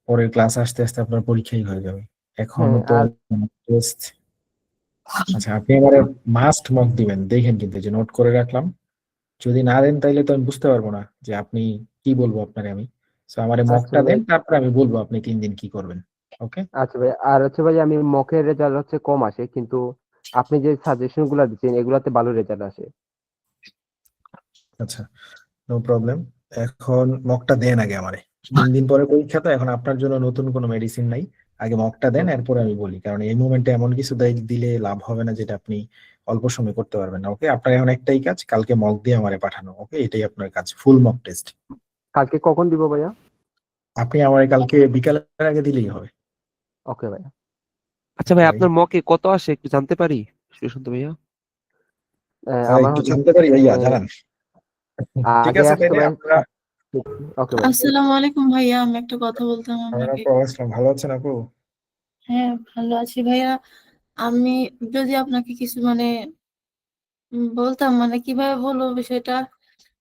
পরের ক্লাস আসতে আসতে আপনার পরীক্ষাই হয়ে যাবে এখনো তো টেস্ট। আচ্ছা, আপনি আমার মাস্ট মক দিবেন, দেখেন কিন্তু, যে নোট করে রাখলাম, যদি না দেন তাইলে তো আমি বুঝতে পারবো না যে আপনি কি বলবো আপনারে আমি। সো আমারে মকটা দেন, তারপরে আমি বলবো আপনি 3 দিন কি করবেন। ওকে, আচ্ছা ভাই, আর হচ্ছে ভাই আমি মকের রেজাল্ট হচ্ছে কম আসে, কিন্তু আপনি যে সাজেশন গুলা দিচ্ছেন এগুলাতে ভালো রেজাল্ট আসে। আচ্ছা, নো প্রবলেম। এখন মকটা দেন আগে আমারে, 3 দিন পরে পরীক্ষা, তো এখন আপনার জন্য নতুন কোনো মেডিসিন নাই, আগে মকটা দেন, এরপর আমি বলি, কারণ এই মুমেন্টে এমন কিছু দিলে লাভ হবে না যেটা আপনি অল্প সময় করতে পারবেন না। ওকে, আপনার এখন একটাই কাজ, কালকে মক দিয়ে আমারে পাঠানো। ওকে, এটাই আপনার কাজ, ফুল মক টেস্ট। কালকে কখন দিব ভাইয়া? আপনি আমারে কালকে বিকালের আগে দিলেই হবে। ওকে ভাইয়া। আচ্ছা ভাই, আপনার মকে কত আসে একটু জানতে পারি সুশান্ত ভাইয়া? আমার একটু জানতে পারি ভাইয়া, জানান। ঠিক আছে, তাইলে আমরা, ওকে ভাই। আসসালামু আলাইকুম ভাইয়া, আমি একটা কথা বলতাম আপনাকে। ভালো আছেন আপু? হ্যাঁ ভালো আছি ভাইয়া। আমি যদি আপনাকে কিছু মানে বলতাম, মানে কিভাবে বলবো বিষয়টা,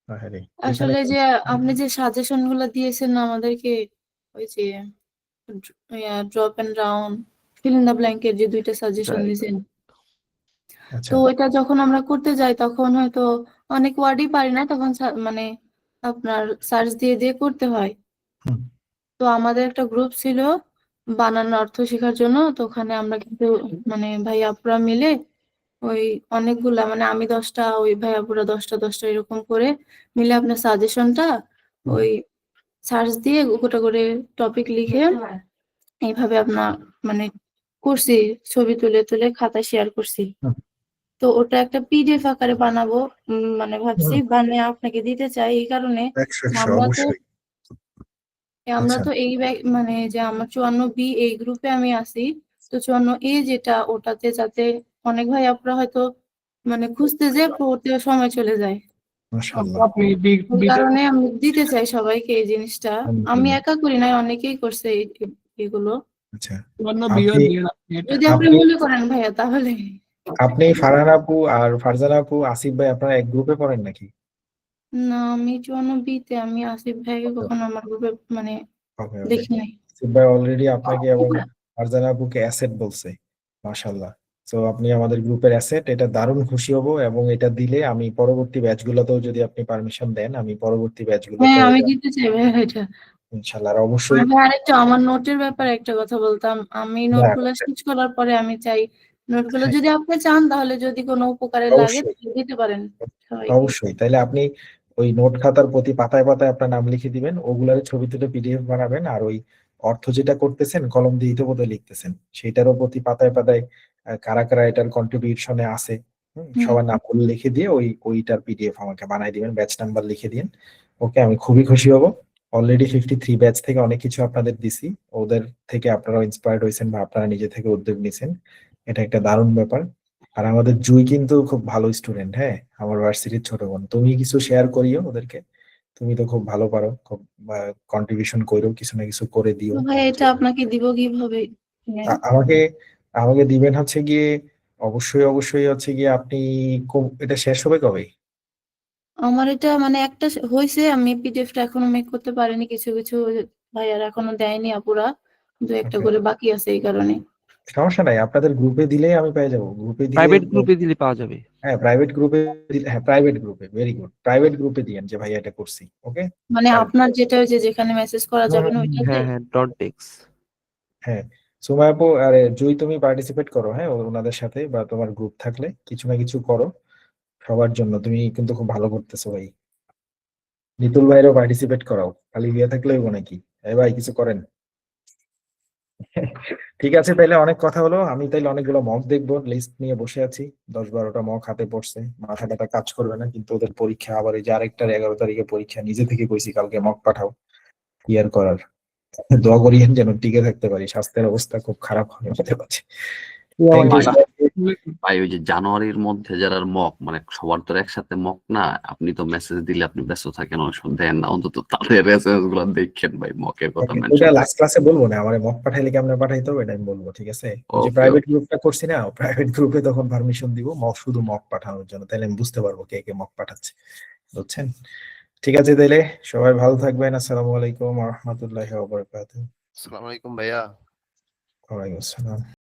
আহারে, এখানে আসলে যে আপনি যে সাজেশন গুলো দিয়েছেন না আমাদেরকে, ওই যে drop and round, fill in the ব্ল্যাঙ্কের যে দুইটা সাজেশন দিয়েছেন, আচ্ছা তো এটা যখন আমরা করতে যাই তখন হয়তো অনেক ওয়ার্ডই পারি না, তখন মানে আপনার সার্চ দিয়ে দিয়ে করতে হয়। হুম। তো আমাদের একটা গ্রুপ ছিল বানান অর্থ শেখার জন্য, তো ওখানে আমরা কিন্তু মানে ভাই আপুরা মিলে ওই অনেকগুলা, মানে আমি 10টা, ওই ভাই আপুরা 10টা এরকম করে মিলে আপনার সাজেশনটা ওই সার্চ দিয়ে গোটা করে টপিক লিখে এইভাবে আপনার মানে করছি, ছবি তুলে তুলে খাতায় শেয়ার করছি। হুম। তো ওটা একটা পিডিএফ আকারে বানাবো, মানে ভাবছি বানিয়ে আপনাকে দিতে চাই, এই কারণে 100 আমরা তো অবশ্যই। আমরা আচ্ছা তো এই মানে যে আমার 54B এই গ্রুপে আমি আছি, তো 54A যেটা, ওটাতে যাতে অনেক ভাই আপনারা হয়তো মানে খুঁজতে যে পড়তে সময় চলে যায়, মাশাআল্লাহ। আপনি এই কারণে আমি দিতে চাই সবাইকে এই জিনিসটা। আমি আলহামদুলিল্লাহ। একা করি নাই, অনেকেই করছে এগুলো। আচ্ছা বিও আপনি দিয়ে রাখছি এটা। যদি আপনি আপনি মনে করেন ভাইয়া তাহলে। আপনি ফারহান আপু আর ফারজানা আপু, আসিফ ভাই আপনারা এক গ্রুপে পড়েন নাকি? না, আমি 54B-তে, আমি আসিফ ভাইকে কখনো আমার গ্রুপে মানে ওকে ওকে। দেখি নাই। আসিফ ভাই অলরেডি আপনাকে এবং ফারজানা আপুকে অ্যাসেট বলছে, মাশাআল্লাহ। তো আপনি আমাদের গ্রুপের অ্যাসেট, এটা দারুণ খুশি হব, এবং এটা দিলে আমি পরবর্তী ব্যাচগুলোতেও যদি আপনি পারমিশন দেন, আমি পরবর্তী হ্যাঁ, ব্যাচগুলোতেও আমি এটা দিতে চাই ভাইয়া এটা। ইনশাআল্লাহ আর আর অবশ্যই। ভাই আরেকটা, আমার নোটের ব্যাপারে একটা কথা বলতাম, আমি নোটগুলো শেষ করার পরে আমি চাই নোটগুলো হ্যাঁ, যদি আপনি চান তাহলে যদি কোনো উপকারে লাগে অবশ্যই তাহলে দিতে পারেন সবাইকে। অবশ্যই। তাহলে আপনি ওই নোট খাতার প্রতি পাতায় পাতায় আপনার নাম লিখে দিবেন, ওগুলার ছবি তুলে পিডিএফ বানাবেন, আর ওই অর্থ যেটা করতেছেন কলম দিয়ে ইতিমধ্যে লিখতেছেন, সেটারও প্রতি পাতায় পাতায় কারা কারা এটার কন্ট্রিবিউশনে আছে সবার নামগুলো লিখে দিয়ে ওইটার পিডিএফ আমাকে বানাই দিবেন, ব্যাচ নাম্বার লিখে দিন। ওকে, আমি খুবই খুশি হব। অলরেডি 53 ব্যাচ থেকে অনেক কিছু আপনাদের দিছি, ওদের থেকে আপনারা ইন্সপায়ার্ড হয়েছেন বা আপনারা নিজে থেকে উদ্যোগ নিছেন, এটা একটা দারুণ ব্যাপার। আর আমাদের জুই কিন্তু খুব ভালো স্টুডেন্ট, হ্যাঁ, আমার ভার্সিটির ছোট বোন। তুমি কিছু শেয়ার করিও ওদেরকে, তুমি তো খুব ভালো পারো, খুব কন্ট্রিবিউশন করো, কিছু না কিছু করে দিও। তো ভাই এটা আপনাকে দিব কিভাবে? আমাকে আমাকে দিবেন হচ্ছে গিয়ে, অবশ্যই অবশ্যই হচ্ছে গিয়ে আপনি এটা শেষ হবে কবে? আমার এটা মানে একটা হয়েছে, আমি পিডিএফটা এখনো মেক করতে পারিনি, কিছু কিছু ভাইয়ার এখনো দেয়নি আপুরা, দু একটা Okay. করে বাকি আছে এই কারণে। সমস্যা নাই, আপনাদের গ্রুপে দিলেই আমি পেয়ে যাবো, গ্রুপে দিলে। প্রাইভেট গ্রুপে দিলে পাওয়া যাবে। হ্যাঁ প্রাইভেট গ্রুপে, হ্যাঁ প্রাইভেট গ্রুপে, ভেরি গুড, প্রাইভেট গ্রুপে দিয়েন যে ভাই এটা করছি। ওকে, মানে আপনার যেটা ওই যে যেখানে মেসেজ করা যাবে না ওইটাতে। হ্যাঁ হ্যাঁ, ডট টেক্স। হ্যাঁ সুমাই আপু, আরে জুই, তুমি পার্টিসিপেট করো, হ্যাঁ ওনাদের সাথে, বা তোমার গ্রুপ থাকলে কিছু না কিছু করো সবার জন্য, তুমি কিন্তু খুব ভালো করতেছো ভাই। নিতুল ভাইরও পার্টিসিপেট করাও, খালি বিয়ে থাকলে হইব নাকি? এই ভাই কিছু করেন। ঠিক আছে, তাইলে অনেক কথা হলো, আমি তাইলে অনেকগুলো মক দেখবো, লিস্ট নিয়ে বসে আছি, 10-12টা মক হাতে পড়ছে, মাথা টাথা কাজ করবে না, কিন্তু ওদের পরীক্ষা আবার এই যে আরেকটার 11 তারিখে পরীক্ষা, নিজে থেকে কইছি কালকে মক পাঠাও, কি আর করার। দোয়া করিয়েন যেন টিকে থাকতে পারি, স্বাস্থ্যের অবস্থা খুব খারাপ হতে পারছে। Thank you. ভাই ওই যে জানুয়ারির মধ্যে যারা মক, মানে সবার তো একসাথে মক না, আপনি তো মেসেজ দিলে আপনি ব্যস্ত থাকেন, অনেক সময় দেন না, অন্তত তাদের মেসেজ গুলো দেখেন ভাই, মকের কথা ওটা মেনশন। লাস্ট ক্লাসে বলবো না, আমার মক পাঠাইলে কেমন পাঠাইতে হবে এটা আমি বলবো, ঠিক আছে? ওই যে Okay, প্রাইভেট গ্রুপটা করছি না, প্রাইভেট গ্রুপে তখন পারমিশন দিব মক, শুধু মক পাঠানোর জন্য, তাহলে আমি বুঝতে পারবো কে কে মক পাঠাচ্ছে, বুঝছেন? ঠিক আছে, তাইলে সবাই ভালো থাকবেন। আসসালামু আলাইকুম ওয়া রাহমাতুল্লাহি ওয়া বারাকাতুহু। আসসালামু আলাইকুম ভাইয়া। ওয়ালাইকুম আসসালাম।